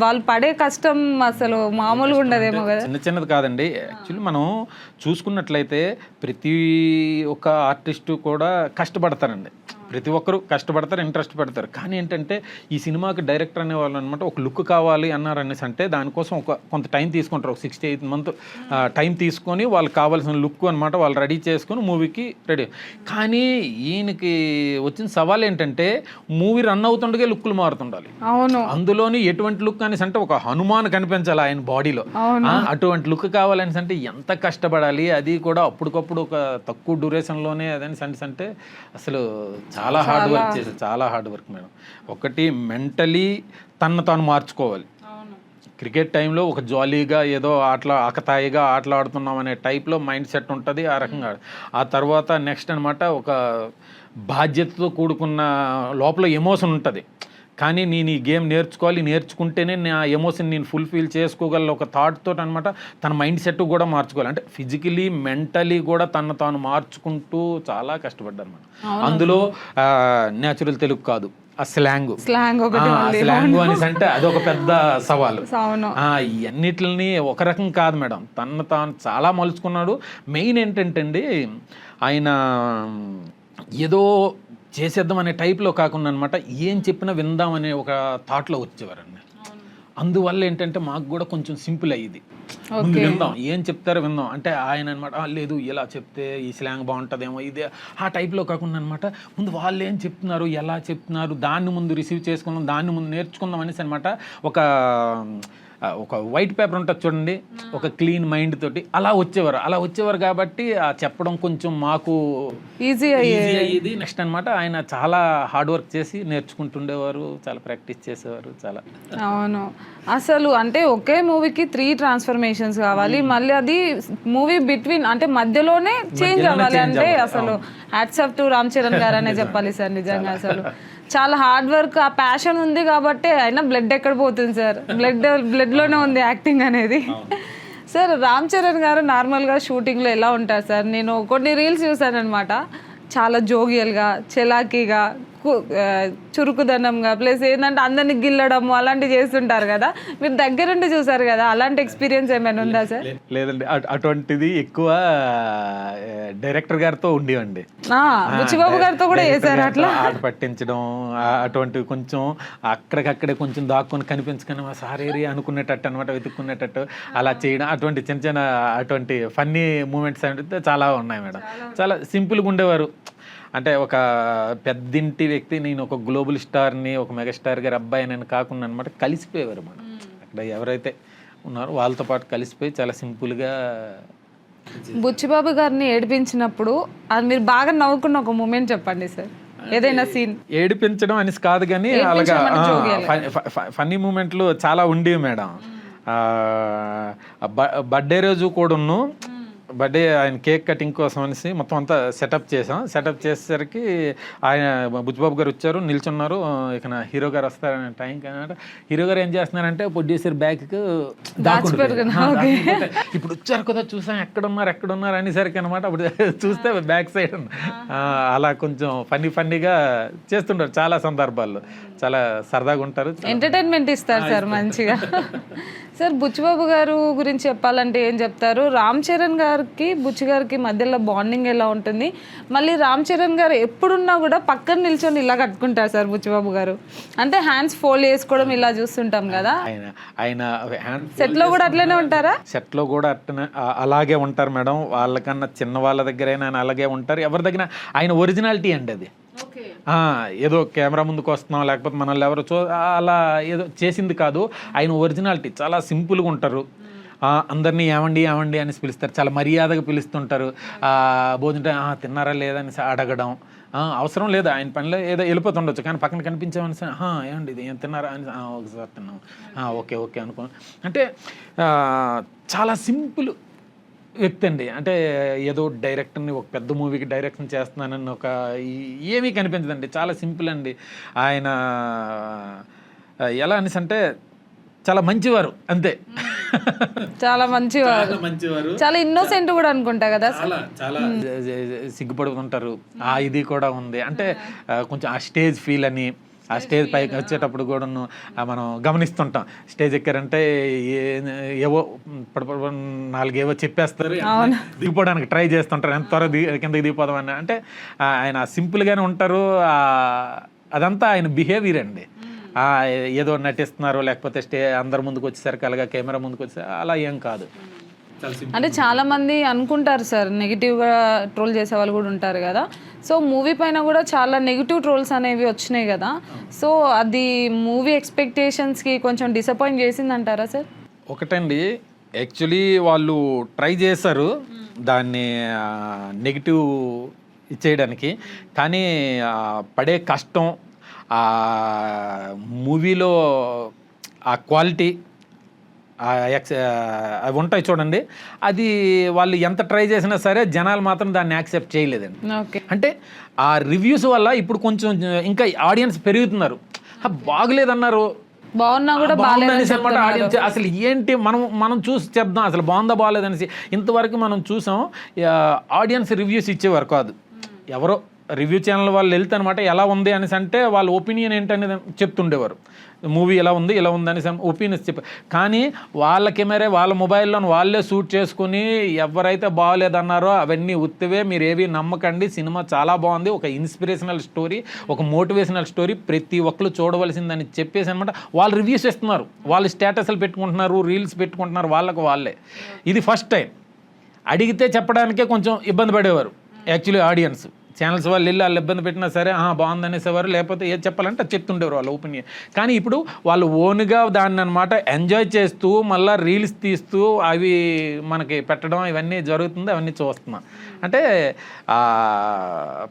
వాళ్ళు పడే కష్టం అసలు మామూలుగా ఉండదేమో కదా. చిన్నది కాదండి. యాక్చువల్లీ మనం చూసుకున్నట్లయితే ప్రతి ఒక్క ఆర్టిస్టు కూడా కష్టపడతారండి, ప్రతి ఒక్కరు కష్టపడతారు, ఇంట్రెస్ట్ పెడతారు. కానీ ఏంటంటే ఈ సినిమాకి డైరెక్టర్ అనేవాళ్ళు అనమాట ఒక లుక్ కావాలి అన్నారు అనేసి అంటే దానికోసం కొంత టైం తీసుకుంటారు, ఒక 6 to 8 months టైం తీసుకొని వాళ్ళకి కావాల్సిన లుక్ అనమాట వాళ్ళు రెడీ చేసుకొని మూవీకి రెడీ. కానీ ఈయనకి వచ్చిన సవాల్ ఏంటంటే మూవీ రన్ అవుతుండగా లుక్లు మారుతుండాలి. అవును, అందులోని ఎటువంటి లుక్ అనేసి అంటే ఒక హనుమాన్ కనిపించాలి ఆయన బాడీలో, అటువంటి లుక్ కావాలనేసి అంటే ఎంత కష్టపడాలి, అది కూడా అప్పటికప్పుడు ఒక తక్కువ డ్యూరేషన్లోనే అదని అంటే అసలు చాలా హార్డ్ వర్క్ చేశారు, చాలా హార్డ్ వర్క్ మేడం. ఒకటి మెంటలీ తాను మార్చుకోవాలి. క్రికెట్ టైంలో ఒక జాలీగా ఏదో ఆకతాయిగా ఆటలాడుతున్నాం అనే టైప్లో మైండ్ సెట్ ఉంటుంది, ఆ రకంగా. ఆ తర్వాత నెక్స్ట్ అనమాట ఒక బాధ్యతతో కూడుకున్న లోపల ఎమోషన్ ఉంటుంది, కానీ నేను ఈ గేమ్ నేర్చుకుంటేనే నా ఎమోషన్ నేను ఫుల్ఫిల్ చేసుకోగలను ఒక థాట్ తోటి అనమాట. తన మైండ్ సెట్ కూడా మార్చుకోవాలి, అంటే ఫిజికలీ మెంటలీ కూడా తాను మార్చుకుంటూ చాలా కష్టపడ్డారు మనం. అందులో న్యాచురల్ తెలుగు కాదు, ఆ స్లాంగ్ అనేసి అంటే అదొక పెద్ద సవాలు. ఇవన్నిటిని ఒక రకం కాదు మేడం, తాను చాలా మలుచుకున్నాడు. మెయిన్ ఏంటంటే అండి ఆయన ఏదో చేసేద్దాం అనే టైప్లో కాకుండా అనమాట ఏం చెప్పినా విందాం అనే ఒక థాట్లో వచ్చేవారండి. అందువల్ల ఏంటంటే మాకు కూడా కొంచెం సింపుల్ అయ్యింది, ముందు విందాం ఏం చెప్తారో విందాం అంటే ఆయన అనమాట లేదు ఇలా చెప్తే ఈ స్లాంగ్ బాగుంటుందేమో ఇదే ఆ టైప్లో కాకుండా అనమాట ముందు వాళ్ళు ఏం చెప్తున్నారు ఎలా చెప్తున్నారు దాన్ని ముందు రిసీవ్ చేసుకుందాం, దాన్ని ముందు నేర్చుకుందాం అనేసి అనమాట. ఒక వైట్ పేపర్ ఉంటుంది చూడండి, ఒక క్లీన్ మైండ్ తోటి అలా వచ్చేవారు కాబట్టి ఆ చెప్పడం కొంచెం మాకు ఈజీ అయ్యేది. నెక్స్ట్ అనమాట ఆయన చాలా హార్డ్ వర్క్ చేసి నేర్చుకుంటుండేవారు, చాలా ప్రాక్టీస్ చేసేవారు చాలా. అవును, అసలు అంటే ఒకే మూవీకి 3 ట్రాన్స్ఫర్మేషన్స్ కావాలి, మళ్ళీ అది మూవీ బిట్వీన్ అంటే మధ్యలోనే చేంజ్ అవ్వాలి అంటే అసలు hats off to Ram Charan గారు అనే చెప్పాలి సార్. నిజంగా అసలు చాలా హార్డ్ వర్క్, ఆ ప్యాషన్ ఉంది కాబట్టి అయినా బ్లడ్ ఎక్కడ పోతుంది సార్, బ్లడ్లోనే ఉంది యాక్టింగ్ అనేది. సార్ రామ్ చరణ్ గారు నార్మల్గా షూటింగ్లో ఎలా ఉంటారు సార్? నేను కొన్ని రీల్స్ చూసాను అనమాట, చాలా జోగియల్గా చలాకీగా చురుకుదనంగా ప్లస్ ఏంటంటే అందరిని గిల్లడము అలాంటివి చేస్తుంటారు కదా, మీరు దగ్గరుండి చూసారు కదా, అలాంటి ఎక్స్పీరియన్స్ ఏమైనా ఉందా సార్? లేదండి, అటువంటిది ఎక్కువ డైరెక్టర్ గారితో ఉండేవండి. బుచ్చిబాబు గారితో కూడా చేశారు అట్లా ఆట పట్టించడం అటువంటివి కొంచెం అక్కడికక్కడే కొంచెం దాక్కుని కనిపించుకొని మా సారేరి అనుకునేటట్టు అనమాట, వెతుక్కునేటట్టు అలా చేయడం, అటువంటి చిన్న అటువంటి ఫన్నీ మూమెంట్స్ అంటే చాలా ఉన్నాయి మేడం. చాలా సింపుల్గా ఉండేవారు, అంటే ఒక పెద్దింటి వ్యక్తి, నేను ఒక గ్లోబల్ స్టార్ని ఒక మెగాస్టార్ గారి అబ్బాయి అని కాకుండా అనమాట కలిసిపోయేవారు మనం. అక్కడ ఎవరైతే ఉన్నారో వాళ్ళతో పాటు కలిసిపోయి చాలా సింపుల్గా. బుచ్చిబాబు గారిని ఏడిపించినప్పుడు అది మీరు బాగా నవ్వుకున్న ఒక మూమెంట్ చెప్పండి సార్, ఏదైనా సీన్. ఏడిపించడం అనేసి కాదు కానీ అలాగా ఫన్నీ మూమెంట్లు చాలా ఉండేవి మేడం. బర్త్డే రోజు కూడాను, బర్త్డే ఆయన కేక్ కటింగ్ కోసం అనేసి మొత్తం అంతా సెటప్ చేసేసరికి ఆయన బుచ్చిబాబు గారు వచ్చారు, నిల్చున్నారు. ఇక హీరో గారు వస్తారనే టైం కానీ హీరో గారు ఏం చేస్తున్నారంటే ప్రొడ్యూసర్ బ్యాగ్కి ఇప్పుడు వచ్చారు కదా చూసాం ఎక్కడున్నారు అనేసరికి అనమాట. అప్పుడు చూస్తే బ్యాక్ సైడ్ అలా కొంచెం ఫన్నీగా చేస్తుంటారు చాలా సందర్భాల్లో, చాలా సరదాగా ఉంటారు, ఎంటర్టైన్మెంట్ ఇస్తారు సార్ మంచిగా. సార్ బుచ్చిబాబు గారు గురించి చెప్పాలంటే ఏం చెప్తారు? రామ్ చరణ్ గారికి బుచ్చి గారికి మధ్యలో బాండింగ్ ఎలా ఉంటుంది? మళ్ళీ రామ్ చరణ్ గారు ఎప్పుడున్నా కూడా పక్కన నిల్చొని ఇలా కట్టుకుంటారు సార్ బుచ్చిబాబు గారు, అంటే హ్యాండ్స్ ఫోల్డ్ చేసుకోవడం ఇలా చూస్తుంటాం కదా. ఆయన సెట్ లో కూడా అట్లనే ఉంటారా? సెట్ లో కూడా అట్లనే అలాగే ఉంటారు మేడం. వాళ్ళకన్నా చిన్న వాళ్ళ దగ్గర ఆయన అలాగే ఉంటారు, ఎవరి దగ్గర ఆయన ఒరిజినాలిటీ అండి అది. ఏదో కెమెరా ముందుకు వస్తున్నాం లేకపోతే మనల్ని ఎవరు అలా ఏదో చేసింది కాదు, ఆయన ఒరిజినాలిటీ చాలా సింపుల్గా ఉంటారు. అందరినీ ఏమండి ఏమండి అని పిలుస్తారు, చాలా మర్యాదగా పిలుస్తుంటారు. భోజనం తిన్నారా లేదా అని అడగడం అవసరం లేదు, ఆయన పనిలో ఏదో వెళ్ళిపోతుండొచ్చు, కానీ పక్కన కనిపించామని ఏమండి ఇది ఏం తిన్నారా అని ఒకసారి తిన్నాం ఓకే ఓకే అనుకో. అంటే చాలా సింపుల్ వ్యక్తి అండి. అంటే ఏదో డైరెక్టర్ని ఒక పెద్ద మూవీకి డైరెక్షన్ చేస్తున్నానని ఒక ఏమీ కనిపించదండి, చాలా సింపుల్ అండి. ఆయన ఎలా అనేసి అంటే చాలా మంచివారు అంతే. చాలా మంచివారు, చాలా ఇన్నోసెంట్ కూడా అనుకుంటా కదా. చాలా సిగ్గుపడుతుంటారు, ఇది కూడా ఉంది. అంటే కొంచెం ఆ స్టేజ్ ఫీల్ అని, ఆ స్టేజ్ పైకి వచ్చేటప్పుడు కూడా మనం గమనిస్తుంటాం. స్టేజ్ ఎక్కారంటే ఏవో 4 చెప్పేస్తారు, దిగిపోవడానికి ట్రై చేస్తుంటారు, ఎంత త్వరగా కిందకి దిగిపోదామని. అంటే ఆయన సింపుల్గానే ఉంటారు. అదంతా ఆయన బిహేవియర్ అండి. ఏదో నటిస్తున్నారు, లేకపోతే అందరి ముందుకు వచ్చేసరికి అలాగా కెమెరా ముందుకు వచ్చేసరికి అలా ఏం కాదు. అంటే చాలా మంది అనుకుంటారు సార్, నెగిటివ్గా ట్రోల్ చేసే వాళ్ళు కూడా ఉంటారు కదా. సో మూవీ పైన కూడా చాలా నెగిటివ్ ట్రోల్స్ అనేవి వచ్చినాయి కదా. సో అది మూవీ ఎక్స్పెక్టేషన్స్కి కొంచెం డిసప్పాయింట్ చేసిందంటారా సార్? ఒకటండి, యాక్చువల్లీ వాళ్ళు ట్రై చేశారు దాన్ని నెగిటివ్ ఇచ్చేయడానికి, కానీ పడే కష్టం, ఆ మూవీలో ఆ క్వాలిటీ అవి ఉంటాయి చూడండి, అది వాళ్ళు ఎంత ట్రై చేసినా సరే జనాలు మాత్రం దాన్ని యాక్సెప్ట్ చేయలేదండి. అంటే ఆ రివ్యూస్ వల్ల ఇప్పుడు కొంచెం ఇంకా ఆడియన్స్ పెరుగుతున్నారు. బాగలేదన్నారు, బాగున్నా కూడా ఆడియన్స్ అసలు ఏంటి మనం చూసి చెప్దాం అసలు బాగుందా బాగలేదనేసి. ఇంతవరకు మనం చూసాం ఆడియన్స్ రివ్యూస్ ఇచ్చేవారు కాదు, ఎవరో రివ్యూ ఛానల్ వాళ్ళు వెళ్తే అనమాట ఎలా ఉంది అనేసి అంటే వాళ్ళ ఒపీనియన్ ఏంటనేది చెప్తుండేవారు. మూవీ ఎలా ఉంది ఇలా ఉంది అనేసి ఒపీనియన్స్ చెప్పారు. కానీ వాళ్ళ కెమెరా వాళ్ళ మొబైల్లో వాళ్ళే షూట్ చేసుకుని ఎవరైతే బాగలేదన్నారో అవన్నీ ఉత్తివే, మీరు ఏవి నమ్మకండి, సినిమా చాలా బాగుంది, ఒక ఇన్స్పిరేషనల్ స్టోరీ, ఒక మోటివేషనల్ స్టోరీ, ప్రతి ఒక్కరు చూడవలసిందని చెప్పేసి అనమాట వాళ్ళు రివ్యూస్ ఇస్తున్నారు. వాళ్ళు స్టేటస్లు పెట్టుకుంటున్నారు, రీల్స్ పెట్టుకుంటున్నారు, వాళ్ళకు వాళ్ళే. ఇది ఫస్ట్ టైం. అడిగితే చెప్పడానికే కొంచెం ఇబ్బంది పడేవారు యాక్చువల్లీ ఆడియన్స్. ఛానల్స్ వాళ్ళు వెళ్ళి వాళ్ళు ఇబ్బంది పెట్టినా సరే బాగుందనేసేవారు, లేకపోతే ఏది చెప్పాలంటే చెప్తుండేవారు వాళ్ళ ఒపీనియన్. కానీ ఇప్పుడు వాళ్ళు ఓన్గా దాన్ని అనమాట ఎంజాయ్ చేస్తూ మళ్ళీ రీల్స్ తీస్తూ అవి మనకి పెట్టడం ఇవన్నీ జరుగుతుంది, అవన్నీ చూస్తున్నాం. అంటే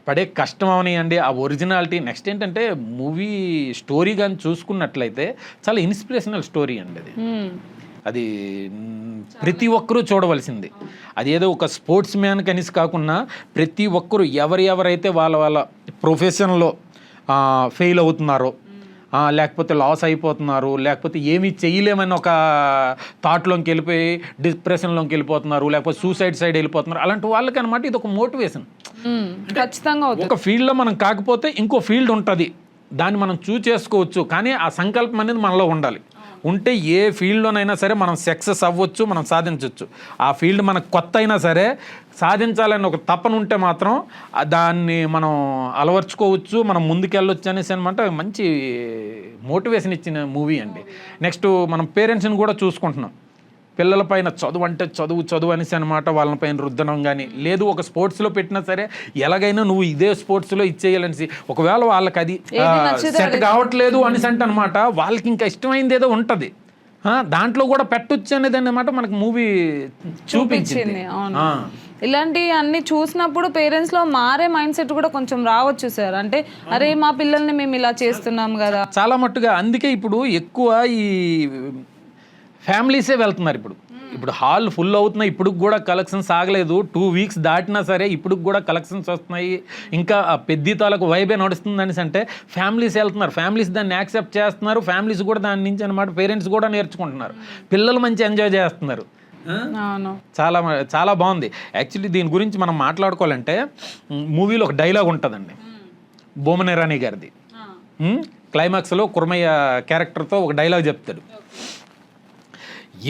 పడే కష్టం అవనియండి, ఆ ఒరిజినాలిటీ. నెక్స్ట్ ఏంటంటే మూవీ స్టోరీ కానీ చూసుకున్నట్లయితే చాలా ఇన్స్పిరేషనల్ స్టోరీ అండి అది. అది ప్రతి ఒక్కరూ చూడవలసింది. అది ఏదో ఒక స్పోర్ట్స్ మ్యాన్ కనీసి కాకుండా ప్రతి ఒక్కరూ ఎవరైతే వాళ్ళ ప్రొఫెషన్లో ఫెయిల్ అవుతున్నారో, లేకపోతే లాస్ అయిపోతున్నారు, లేకపోతే ఏమీ చేయలేమని ఒక థాట్లోకి వెళ్ళిపోయి డిప్రెషన్లోకి వెళ్ళిపోతున్నారు, లేకపోతే సూసైడ్ సైడ్ వెళ్ళిపోతున్నారు, అలాంటి వాళ్ళకి అనమాట ఇది ఒక మోటివేషన్. ఖచ్చితంగా ఒక ఫీల్డ్లో మనం కాకపోతే ఇంకో ఫీల్డ్ ఉంటుంది, దాన్ని మనం చూస్ చేసుకోవచ్చు. కానీ ఆ సంకల్పం అనేది మనలో ఉండాలి. ఉంటే ఏ ఫీల్డ్లోనైనా సరే మనం సక్సెస్ అవ్వచ్చు, మనం సాధించవచ్చు. ఆ ఫీల్డ్ మనకు కొత్త అయినా సరే సాధించాలని ఒక తపన ఉంటే మాత్రం దాన్ని మనం అలవర్చుకోవచ్చు, మనం ముందుకెళ్ళొచ్చు అనేసి అనమాట. మంచి మోటివేషన్ ఇచ్చిన మూవీ అండి. నెక్స్ట్ మనం పేరెంట్స్ని కూడా చూసుకుంటున్నాం. పిల్లల పైన చదువు అంటే చదువు అనేసి అనమాట వాళ్ళ పైన రుద్దడం కానీ లేదు, ఒక స్పోర్ట్స్లో పెట్టినా సరే ఎలాగైనా నువ్వు ఇదే స్పోర్ట్స్లో ఇచ్చేయాలనేసి. ఒకవేళ వాళ్ళకి అది సెట్ కావట్లేదు అనేసి అంటే అనమాట వాళ్ళకి ఇంకా ఇష్టమైంది ఏదో ఉంటుంది, దాంట్లో కూడా పెట్టొచ్చు అనేది అనమాట మనకు మూవీ చూపించింది. ఇలాంటి అన్ని చూసినప్పుడు పేరెంట్స్లో మారే మైండ్ సెట్ కూడా కొంచెం రావచ్చు సార్. అంటే అరే మా పిల్లల్ని మేము ఇలా చేస్తున్నాం కదా చాలా మట్టుగా. అందుకే ఇప్పుడు ఎక్కువ ఈ ఫ్యామిలీసే వెళ్తున్నారు. ఇప్పుడు హాల్ ఫుల్ అవుతున్నాయి, ఇప్పుడు కూడా కలెక్షన్స్ ఆగలేదు. 2 వీక్స్ దాటినా సరే ఇప్పుడు కూడా కలెక్షన్స్ వస్తున్నాయి, ఇంకా పెద్ద తాలకు వైబే నడుస్తుంది అనేసి అంటే ఫ్యామిలీస్ వెళ్తున్నారు. ఫ్యామిలీస్ దాన్ని యాక్సెప్ట్ చేస్తున్నారు, ఫ్యామిలీస్ కూడా దాని నుంచి అనమాట పేరెంట్స్ కూడా నేర్చుకుంటున్నారు, పిల్లలు మంచి ఎంజాయ్ చేస్తున్నారు. చాలా చాలా బాగుంది. యాక్చువల్లీ దీని గురించి మనం మాట్లాడుకోవాలంటే మూవీలో ఒక డైలాగ్ ఉంటుందండి బోమన్ ఇరానీ గారిది. క్లైమాక్స్లో కుర్మయ్య క్యారెక్టర్తో ఒక డైలాగ్ చెప్తాడు,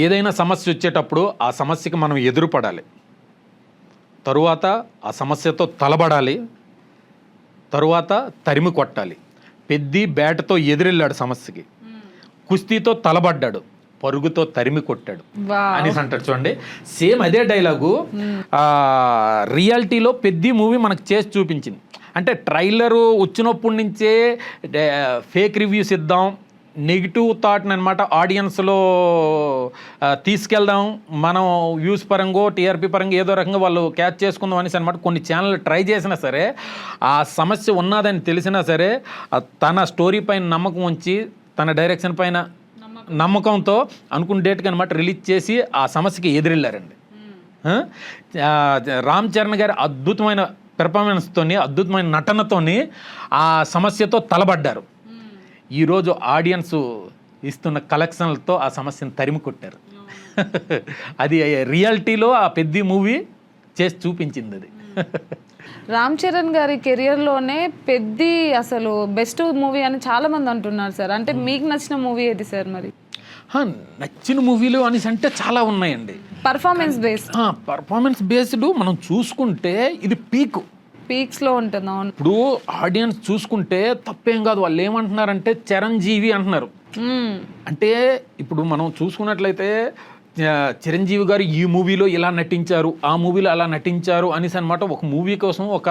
ఏదైనా సమస్య వచ్చేటప్పుడు ఆ సమస్యకి మనం ఎదురుపడాలి, తరువాత ఆ సమస్యతో తలబడాలి, తరువాత తరిమి కొట్టాలి. పెద్ది బ్యాట్తో ఎదురెళ్ళాడు సమస్యకి, కుస్తీతో తలబడ్డాడు, పరుగుతో తరిమి కొట్టాడు అనేసి అంటారు చూడండి. సేమ్ అదే డైలాగు రియాలిటీలో పెద్ద మూవీ మనకు చేసి చూపించింది. అంటే ట్రైలరు వచ్చినప్పటి నుంచే ఫేక్ రివ్యూస్ ఇద్దాం, నెగిటివ్ థాట్ని అనమాట ఆడియన్స్లో తీసుకెళ్దాం, మనం వ్యూస్ పరంగా టీఆర్పీ పరంగా ఏదో రకంగా వాళ్ళు క్యాచ్ చేసుకుందాం అనేసి అనమాట కొన్ని ఛానల్ ట్రై చేసినా సరే, ఆ సమస్య ఉన్నదని తెలిసినా సరే తన స్టోరీ పైన నమ్మకం ఉంచి తన డైరెక్షన్ పైన నమ్మకంతో అనుకున్న డేట్కి అనమాట రిలీజ్ చేసి ఆ సమస్యకి ఎదురెళ్ళారండి. రామ్ చరణ్ గారి అద్భుతమైన పెర్ఫార్మెన్స్తోని, అద్భుతమైన నటనతోని ఆ సమస్యతో తలబడ్డారు. ఈరోజు ఆడియన్స్ ఇస్తున్న కలెక్షన్లతో ఆ సమస్యను తరిమి కొట్టారు. అది రియాలిటీలో ఆ పెద్ద మూవీ చేసి చూపించింది. అది రామ్ చరణ్ గారి కెరియర్లోనే పెద్ది అసలు బెస్ట్ మూవీ అని చాలా మంది అంటున్నారు సార్. అంటే మీకు నచ్చిన మూవీ ఏది సార్? మరి నచ్చిన మూవీలు అనేసి అంటే చాలా ఉన్నాయండి. పర్ఫార్మెన్స్ బేస్డ్ మనం చూసుకుంటే ఇది పీక్స్లో ఉంటుంది. అవును, ఇప్పుడు ఆడియన్స్ చూసుకుంటే తప్పేం కాదు. వాళ్ళు ఏమంటున్నారంటే చిరంజీవి అంటున్నారు. అంటే ఇప్పుడు మనం చూసుకున్నట్లయితే చిరంజీవి గారు ఈ మూవీలో ఇలా నటించారు, ఆ మూవీలో అలా నటించారు అనేసి అనమాట ఒక మూవీ కోసం ఒక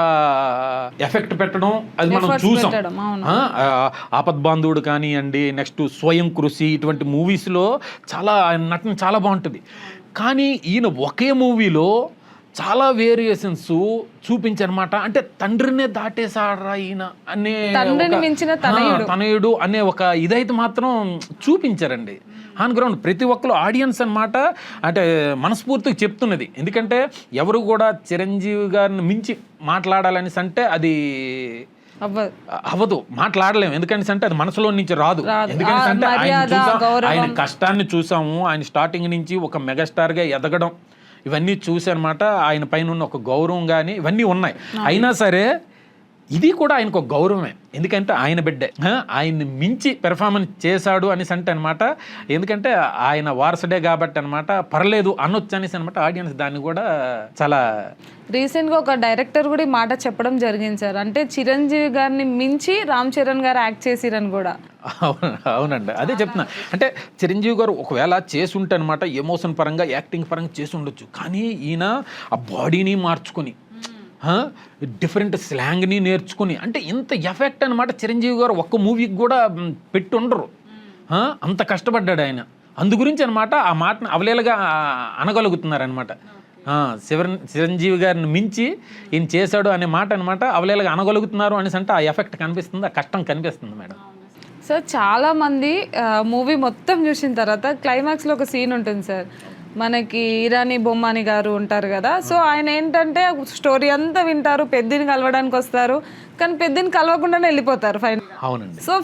ఎఫెక్ట్ పెట్టడం అది మనం చూసాం. ఆపద్బాంధవుడు కానివ్వండి, నెక్స్ట్ స్వయం కృషి, ఇటువంటి మూవీస్లో చాలా నటన చాలా బాగుంటుంది. కానీ ఈయన ఒకే మూవీలో చాలా వేరియేషన్స్ చూపించనమాట. అంటే తండ్రినే దాటేసాడరా ఈయన అనే తనయుడు అనే ఒక ఇదైతే మాత్రం చూపించారండి ఆన్ గ్రౌండ్. ప్రతి ఒక్కరు ఆడియన్స్ అనమాట అంటే మనస్ఫూర్తిగా చెప్తున్నది. ఎందుకంటే ఎవరు కూడా చిరంజీవి గారిని మించి మాట్లాడాలనేసి అంటే అది అవ్వదు, మాట్లాడలేము. ఎందుకంటే అంటే అది మనసులో నుంచి రాదు. ఎందుకంటే ఆయన కష్టాన్ని చూసాము, ఆయన స్టార్టింగ్ నుంచి ఒక మెగాస్టార్గా ఎదగడం ఇవన్నీ చూసనమాట. ఆయన పైన ఉన్న ఒక గౌరవం కానీ ఇవన్నీ ఉన్నాయి. అయినా సరే ఇది కూడా ఆయనకు ఒక గౌరవమే. ఎందుకంటే ఆయన బిడ్డే, ఆయన్ని మించి పెర్ఫార్మెన్స్ చేశాడు అనేసి అంటే అనమాట. ఎందుకంటే ఆయన వారసుడే కాబట్టి అనమాట పర్లేదు అనొచ్చు అనేసి అనమాట. ఆడియన్స్ దాన్ని కూడా చాలా రీసెంట్గా ఒక డైరెక్టర్ కూడా ఈ మాట చెప్పడం జరిగింది సార్. అంటే చిరంజీవి గారిని మించి రామ్ చరణ్ గారు యాక్ట్ చేసిరని కూడా. అవునండి, అదే చెప్తున్నా. అంటే చిరంజీవి గారు ఒకవేళ చేసి ఉంటే అనమాట ఎమోషన్ పరంగా యాక్టింగ్ పరంగా చేసి ఉండొచ్చు. కానీ ఈయన ఆ బాడీని మార్చుకొని డిఫరెంట్ స్లాంగ్ని నేర్చుకుని అంటే ఇంత ఎఫెక్ట్ అనమాట చిరంజీవి గారు ఒక్క మూవీకి కూడా పెట్టి ఉండరు. అంత కష్టపడ్డాడు ఆయన. అందు గురించి అనమాట ఆ మాటను అవలేలుగా అనగలుగుతున్నారనమాట. చిరంజీవి గారిని మించి ఈయన చేశాడు అనే మాట అనమాట అవలేలుగా అనగలుగుతున్నారు అనేసి అంటే ఆ ఎఫెక్ట్ కనిపిస్తుంది, ఆ కష్టం కనిపిస్తుంది మేడం. సార్ చాలామంది మూవీ మొత్తం చూసిన తర్వాత క్లైమాక్స్లో ఒక సీన్ ఉంటుంది సార్. మనకి ఇరానీ బొమ్మాని గారు ఉంటారు కదా, సో ఆయన ఏంటంటే స్టోరీ అంతా వింటారు, పెద్దిని కలవడానికి వస్తారు, కానీ పెద్దిని కలవకుండానే వెళ్ళిపోతారు ఫైనల్. అవునండి. సో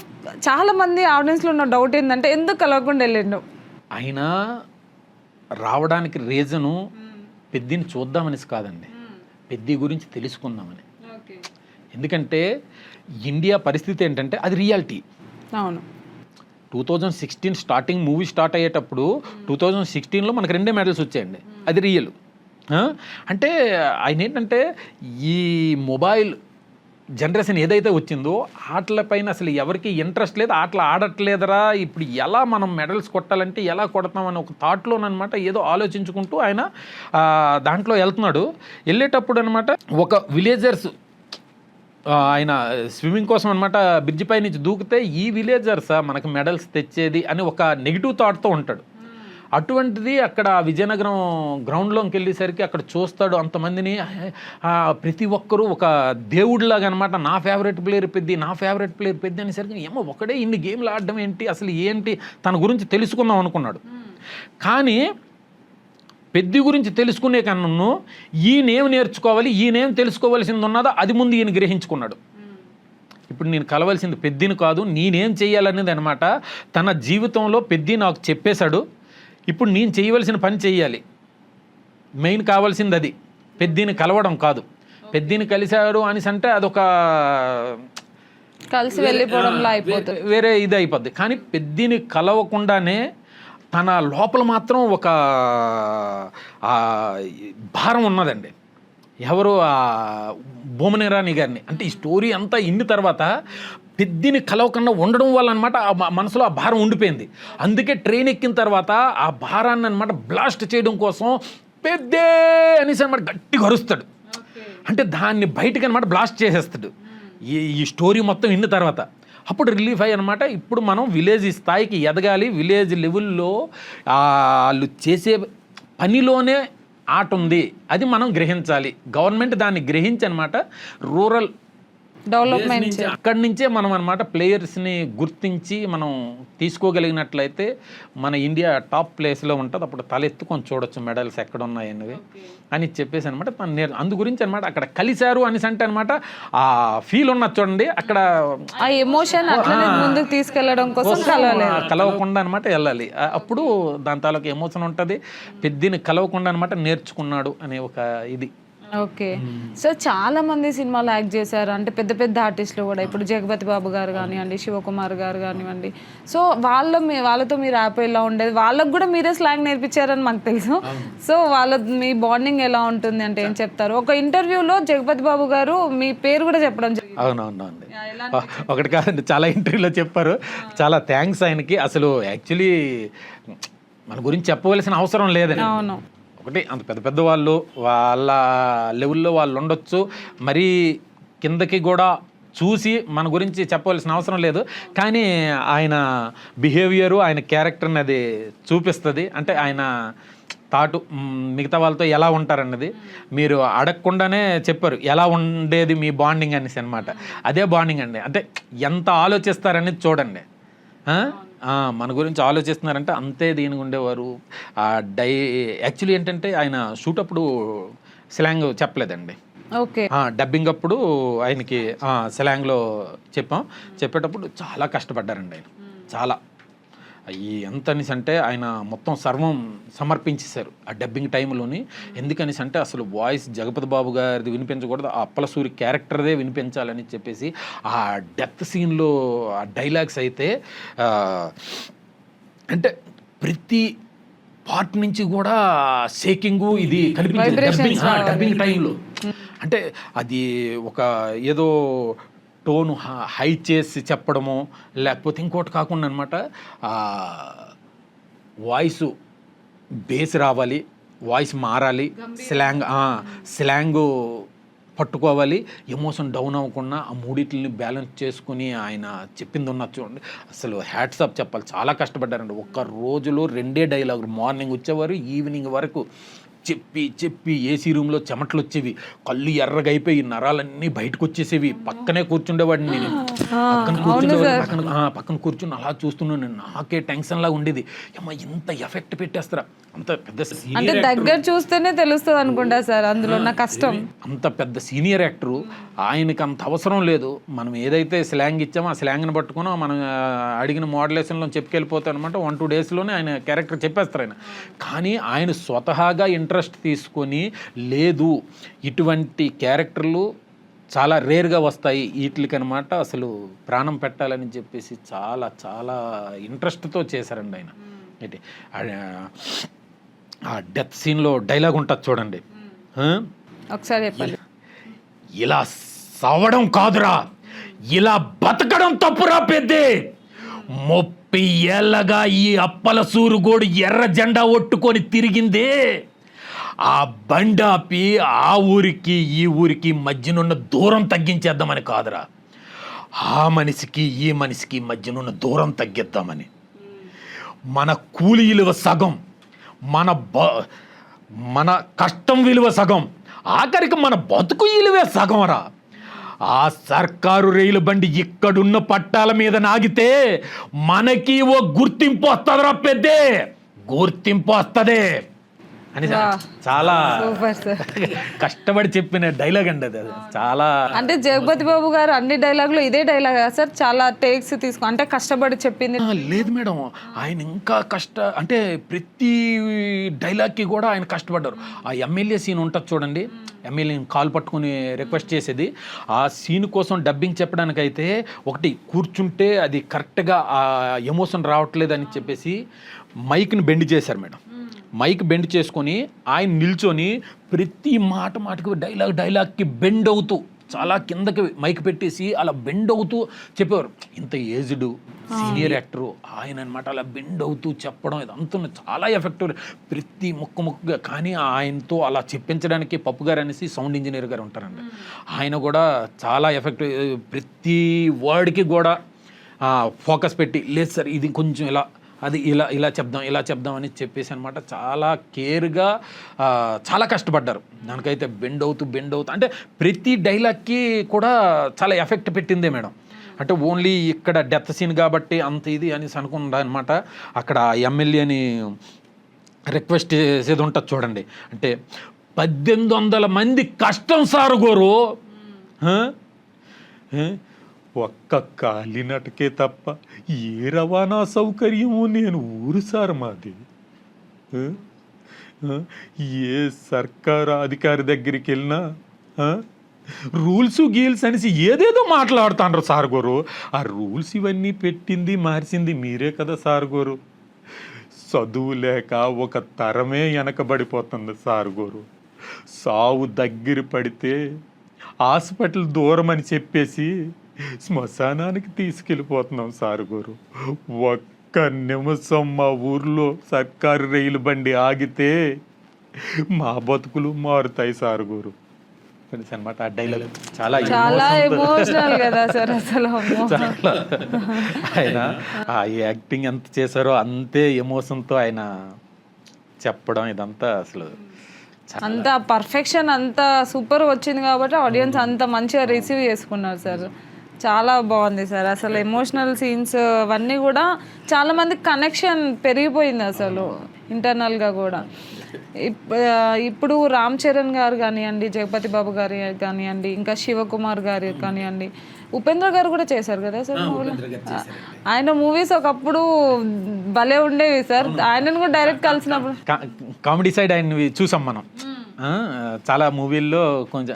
చాలా మంది ఆడియన్స్లో ఉన్న డౌట్ ఏంటంటే ఎందుకు కలవకుండా వెళ్ళిండు? ఆయన రావడానికి రీజను పెద్దిని చూద్దామనేసి కాదండి, పెద్ది గురించి తెలుసుకుందామని. ఎందుకంటే ఇండియా పరిస్థితి ఏంటంటే అది రియాలిటీ. అవును, 2016 స్టార్టింగ్ మూవీ స్టార్ట్ అయ్యేటప్పుడు 2016లో మనకు 2 మెడల్స్ వచ్చాయండి, అది రియల్. అంటే ఆయన ఏంటంటే ఈ మొబైల్ జనరేషన్ ఏదైతే వచ్చిందో ఆటలపైన అసలు ఎవరికి ఇంట్రెస్ట్ లేదు, ఆటలు ఆడట్లేదరా, ఇప్పుడు ఎలా మనం మెడల్స్ కొట్టాలంటే ఎలా కొడతామని ఒక థాట్లోనమాట ఏదో ఆలోచించుకుంటూ ఆయన దాంట్లో వెళ్తున్నాడు. వెళ్ళేటప్పుడు అనమాట ఒక విలేజర్స్ ఆయన స్విమ్మింగ్ కోసం అనమాట బ్రిడ్జ్ పై నుంచి దూకితే ఈ విలేజర్సా మనకు మెడల్స్ తెచ్చేది అని ఒక నెగిటివ్ థాట్తో ఉంటాడు. అటువంటిది అక్కడ విజయనగరం గ్రౌండ్లోకి వెళ్ళేసరికి అక్కడ చూస్తాడు అంతమందిని, ప్రతి ఒక్కరూ ఒక దేవుడిలాగా అనమాట. నా ఫేవరెట్ ప్లేయర్ పెద్ది అనేసరికి ఏమో ఒకడే ఇన్ని గేమ్లు ఆడడం ఏంటి, అసలు ఏంటి, తన గురించి తెలుసుకుందాం అనుకున్నాడు. కానీ పెద్ది గురించి తెలుసుకునే కన్నా ఈయనేం నేర్చుకోవాలి, ఈయనేం తెలుసుకోవాల్సింది ఉన్నదో అది ముందు ఈయన గ్రహించుకున్నాడు. ఇప్పుడు నేను కలవాల్సింది పెద్దిని కాదు, నేనేం చేయాలనేది అనమాట. తన జీవితంలో పెద్ది నాకు చెప్పేశాడు, ఇప్పుడు నేను చేయవలసిన పని చేయాలి. మెయిన్ కావాల్సింది అది, పెద్దిని కలవడం కాదు. పెద్దిని కలిశాడు అనేసి అంటే అదొక కలిసి వెళ్ళిపోవడంలో అయిపోతుంది, వేరే ఇది అయిపోద్ది. కానీ పెద్దిని కలవకుండానే తన లోపల మాత్రం ఒక భారం ఉన్నదండి. ఎవరు బొమ్మని రాణి గారిని అంటే ఈ స్టోరీ అంతా ఇన్ని తర్వాత పెద్దిని కలవకుండా ఉండడం వల్ల అనమాట ఆ మనసులో ఆ భారం ఉండిపోయింది. అందుకే ట్రైన్ ఎక్కిన తర్వాత ఆ భారాన్ని అనమాట బ్లాస్ట్ చేయడం కోసం పెద్దే అనేసి అనమాట గట్టిగా అరుస్తాడు. అంటే దాన్ని బయటకు అనమాట బ్లాస్ట్ చేసేస్తాడు ఈ స్టోరీ మొత్తం ఇన్న తర్వాత. అప్పుడు రిలీఫ్ అయ్యి అనమాట. ఇప్పుడు మనం విలేజ్ స్థాయికి ఎదగాలి, విలేజ్ లెవెల్లో వాళ్ళు చేసే పనిలోనే ఆట ఉంది, అది మనం గ్రహించాలి. గవర్నమెంట్ దాన్ని గ్రహించి అనమాట రూరల్ డెవలప్మెంట్ అక్కడి నుంచే మనం అనమాట ప్లేయర్స్ని గుర్తించి మనం తీసుకోగలిగినట్లయితే మన ఇండియా టాప్ ప్లేస్లో ఉంటుంది. అప్పుడు తలెత్తుకొని చూడొచ్చు మెడల్స్ ఎక్కడ ఉన్నాయి అనేవి అని చెప్పేసి అనమాట. అందు గురించి అనమాట అక్కడ కలిశారు అనేసి అంటే అనమాట ఆ ఫీల్ ఉన్నది చూడండి. అక్కడ ఆ ఎమోషన్ అట్లనే ముందుకు తీసుకెళ్లడం కోసం కలవకుండా అనమాట వెళ్ళాలి. అప్పుడు దాని తాలూకు ఎమోషన్ ఉంటుంది. పెద్దని కలవకుండా అనమాట నేర్చుకున్నాడు అనే ఒక ఇది. ఓకే. సో చాలా మంది సినిమాలు యాక్ట్ చేశారు, అంటే పెద్ద పెద్ద ఆర్టిస్టులు కూడా. ఇప్పుడు జగపతి బాబు గారు కానివ్వండి, శివకుమార్ గారు కానివ్వండి. సో వాళ్ళతో మీ ర్యాప్ ఎలా ఉండేది? వాళ్ళకు కూడా మీరే స్లాంగ్ నేర్పించారని మాకు తెలుసు. సో మీ బాండింగ్ ఎలా ఉంటుంది అంటే ఏం చెప్తారు? ఒక ఇంటర్వ్యూలో జగపతి బాబు గారు మీ పేరు కూడా చెప్పడం జరిగింది. అవునవునండి, ఒకటి కాదండి, చాలా ఇంటర్వ్యూలో చెప్పారు. చాలా థ్యాంక్స్ ఆయనకి. అసలు యాక్చువల్లీ మన గురించి చెప్పవలసిన అవసరం లేదని. అవును, ఒకటి అంత పెద్ద పెద్ద వాళ్ళు వాళ్ళ లెవెల్లో వాళ్ళు ఉండొచ్చు, మరీ కిందకి కూడా చూసి మన గురించి చెప్పవలసిన అవసరం లేదు. కానీ ఆయన బిహేవియరు, ఆయన క్యారెక్టర్ని అది చూపిస్తుంది. అంటే ఆయన థాటు మిగతా వాళ్ళతో ఎలా ఉంటారన్నది మీరు అడగకుండానే చెప్పారు, ఎలా ఉండేది మీ బాండింగ్ అనేసి అనమాట. అదే బాండింగ్ అండి. అంటే ఎంత ఆలోచిస్తారనేది చూడండి. మన గురించి ఆలోచిస్తున్నారంటే అంతే దీనికి ఉండేవారు. యాక్చువల్లీ ఏంటంటే ఆయన షూట్ అప్పుడు స్లాంగ్ చెప్పలేదండి. ఓకే. డబ్బింగ్ అప్పుడు ఆయనకి స్లాంగ్లో చెప్పేటప్పుడు చాలా కష్టపడ్డారండి ఆయన. చాలా ఎంత అనేసి అంటే ఆయన మొత్తం సర్వం సమర్పించేశారు ఆ డబ్బింగ్ టైంలోని. ఎందుకనేసి అంటే అసలు వాయిస్ జగపతి బాబు గారిది వినిపించకూడదు, ఆ అప్పలసూరి క్యారెక్టర్దే వినిపించాలని చెప్పేసి ఆ డెత్ సీన్లో ఆ డైలాగ్స్ అయితే అంటే ప్రతి పార్ట్ నుంచి కూడా షేకింగు ఇది కనిపించింది డబ్బింగ్ టైంలో. అంటే అది ఒక ఏదో టోను హై చేసి చెప్పడము, లేకపోతే ఇంకోటి కాకుండా అనమాట వాయిస్ బేస్ రావాలి, వాయిస్ మారాలి, స్లాంగు పట్టుకోవాలి, ఎమోషన్ డౌన్ అవ్వకుండా ఆ మూడిటిని బ్యాలెన్స్ చేసుకుని ఆయన చెప్పింది ఉన్నది చూడండి. అసలు హ్యాట్స్ ఆఫ్ చెప్పాలి, చాలా కష్టపడ్డారండి. ఒక్క రోజులో 2 డైలాగులు, మార్నింగ్ వచ్చేవారు, ఈవినింగ్ వరకు చెప్పి ఏసీ రూమ్లో చెమటలు వచ్చేవి, కళ్ళు ఎర్రగా అయిపోయి నరాలన్నీ బయటకు వచ్చేసేవి. పక్కనే కూర్చుండేవాడిని నేను, పక్కన కూర్చుని అలా చూస్తున్నాను. నాకే టెన్షన్ లాగా ఉండేది, అమ్మ ఇంత ఎఫెక్ట్ పెట్టేస్తారా, అంత పెద్ద సీనియర్ దగ్గర చూస్తేనే తెలుస్తుంది అనుకుంటా సార్ అందులో నా కష్టం. అంత పెద్ద సీనియర్ యాక్టరు, ఆయనకి అంత అవసరం లేదు. మనం ఏదైతే స్లాంగ్ ఇచ్చామో ఆ స్లాంగ్ని పట్టుకుని మనం అడిగిన మోడలేషన్లో చెప్పుకెళ్ళిపోతాం అనమాట. 1-2 డేస్లోనే ఆయన క్యారెక్టర్ చెప్పేస్తారు ఆయన. కానీ ఆయన స్వతహాగా ఇంట్రెస్ట్ తీసుకొని, లేదు ఇటువంటి క్యారెక్టర్లు చాలా రేర్గా వస్తాయి వీటికనమాట, అసలు ప్రాణం పెట్టాలని చెప్పేసి చాలా చాలా ఇంట్రెస్ట్తో చేశారండి ఆయన. ఏంటి ఆ డెత్ సీన్లో డైలాగ్ ఉంటుంది చూడండి, ఒకసారి చెప్పండి. ఇలా సవడం కాదురా, ఇలా బతకడం తప్పురా పెద్దే. 30 ఏళ్ళగా ఈ అప్పల సూరుగోడు ఎర్ర జెండా ఒట్టుకొని తిరిగిందే, ఆ బండాపి ఆ ఊరికి ఈ ఊరికి మధ్యనున్న దూరం తగ్గించేద్దామని కాదురా, ఆ మనిషికి ఈ మనిషికి మధ్యనున్న దూరం తగ్గిద్దామని. మన కూలి విలువ సగం, మన కష్టం విలువ సగం, ఆఖరికి మన బతుకు విలువే సగం రా. ఆ సర్కారు రైలు బండి ఇక్కడున్న పట్టాల మీద నాగితే మనకి ఓ గుర్తింపు వస్తుందిరా పెద్దే, గుర్తింపు వస్తుంది అని చాలా కష్టపడి చెప్పిన డైలాగ్ అండి అది. చాలా అంటే జగపతి బాబు గారు అన్ని డైలాగులు ఇదే డైలాగ్ సార్, చాలా టేక్స్ అంటే కష్టపడి చెప్పింది లేదు మేడం. ఆయన ఇంకా అంటే ప్రతి డైలాగ్కి కూడా ఆయన కష్టపడ్డారు. ఆ ఎమ్మెల్యే సీన్ ఉంటుంది చూడండి, ఎమ్మెల్యేని కాల్ పట్టుకుని రిక్వెస్ట్ చేసేది, ఆ సీన్ కోసం డబ్బింగ్ చెప్పడానికైతే ఒకటి కూర్చుంటే అది కరెక్ట్గా ఆ ఎమోషన్ రావట్లేదు అని చెప్పేసి మైక్ని బెండ్ చేశారు మేడం. మైక్ బెండ్ చేసుకొని ఆయన నిల్చొని ప్రతి మాటకి డైలాగ్కి బెండ్ అవుతూ చాలా కిందకి మైక్ పెట్టేసి అలా బెండ్ అవుతూ చెప్పేవారు. ఇంత ఏజ్డ్ సీనియర్ యాక్టరు ఆయన అనమాట, అలా బెండ్ అవుతూ చెప్పడం ఇదంతా చాలా ఎఫెక్టివ్ ప్రతి ముక్కగా. కానీ ఆయనతో అలా చెప్పించడానికి పప్పు గారు అనేసి సౌండ్ ఇంజనీర్ గారు ఉంటారండి, ఆయన కూడా చాలా ఎఫెక్టివ్, ప్రతి వర్డ్కి కూడా ఫోకస్ పెట్టి లేదు సార్ ఇది కొంచెం ఇలా అది ఇలా చెప్దాం అని చెప్పేసి అనమాట చాలా కేర్గా చాలా కష్టపడ్డారు. దానికైతే బెండ్ అవుతూ అంటే ప్రతి డైలాగ్కి కూడా చాలా ఎఫెక్ట్ పెట్టిందే మేడం. అంటే ఓన్లీ ఇక్కడ డెత్ సీన్ కాబట్టి అంత ఇది అనేసి అనుకున్నా అనమాట. అక్కడ ఎమ్మెల్యేని రిక్వెస్ట్ చేసేది ఉంటుంది చూడండి, అంటే 1800 మంది కష్టం సార్ గోరు, ఒక్క కాలినటకే తప్ప ఏ రవాణా సౌకర్యము నేను ఊరు సార్ మాది. ఏ సర్కారు అధికారి దగ్గరికి వెళ్ళినా రూల్స్ గీల్స్ అనేసి ఏదేదో మాట్లాడుతాండ్రు సార్ గోరు. ఆ రూల్స్ ఇవన్నీ పెట్టింది మార్చింది మీరే కదా సార్ గోరు. చదువు లేక ఒక తరమే వెనకబడిపోతుంది సార్ గోరు. సావు దగ్గర పడితే హాస్పిటల్ దూరం అని చెప్పేసి శ్మశానానికి తీసుకెళ్ళిపోతున్నాం సార్ గోరు. ఒక్క నిమిషం మా ఊర్లో సర్కారు రైలు బండి ఆగితే మా బతుకులు మారుతాయి సార్ గోరు అనమాట. ఆ డైలాగ్ చాలా ఎమోషనల్ కదా సార్ అసలు. ఆయన ఆ యాక్టింగ్ ఎంత చేశారో అంతే ఎమోషన్తో ఆయన చెప్పడం ఇదంతా అసలు అంత పర్ఫెక్షన్ అంత సూపర్ వచ్చింది కాబట్టి ఆడియన్స్ అంత మంచిగా రిసీవ్ చేసుకున్నారు సార్. చాలా బాగుంది సార్. అసలు ఎమోషనల్ సీన్స్ అవన్నీ కూడా చాలా మందికి కనెక్షన్ పెరిగిపోయింది అసలు ఇంటర్నల్గా కూడా. ఇప్పుడు రామ్ చరణ్ గారు కానివ్వండి, జగపతి బాబు గారు కానివ్వండి, ఇంకా శివకుమార్ గారు కానివ్వండి, ఉపేంద్ర గారు కూడా చేశారు కదా సార్ మూవీలో. ఆయన మూవీస్ ఒకప్పుడు భలే ఉండేవి సార్. ఆయనను కూడా డైరెక్ట్ కలిసినప్పుడు కామెడీ సైడ్ ఆయన చూసాం మనం చాలా మూవీల్లో, కొంచెం